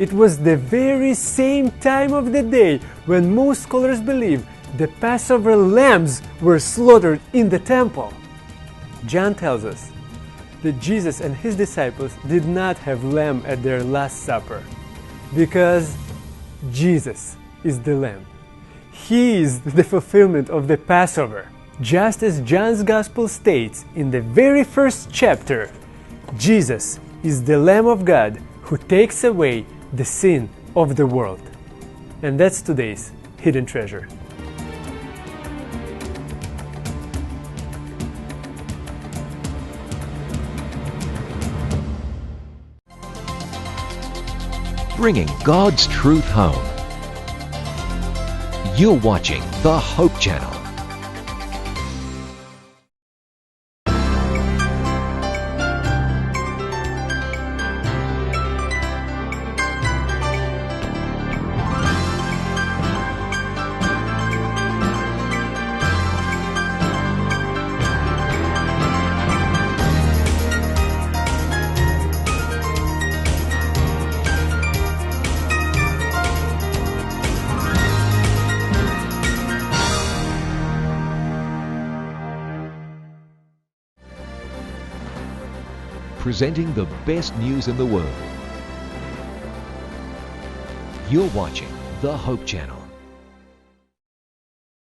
S5: It was the very same time of the day when most scholars believe the Passover lambs were slaughtered in the temple. John tells us that Jesus and his disciples did not have lamb at their Last Supper because Jesus is the lamb. He is the fulfillment of the Passover. Just as John's Gospel states in the very first chapter, Jesus is the Lamb of God who takes away the sin of the world. And that's today's Hidden Treasure.
S4: Bringing God's truth home. You're watching the Hope Channel. Presenting the best news in the world. You're watching the Hope Channel.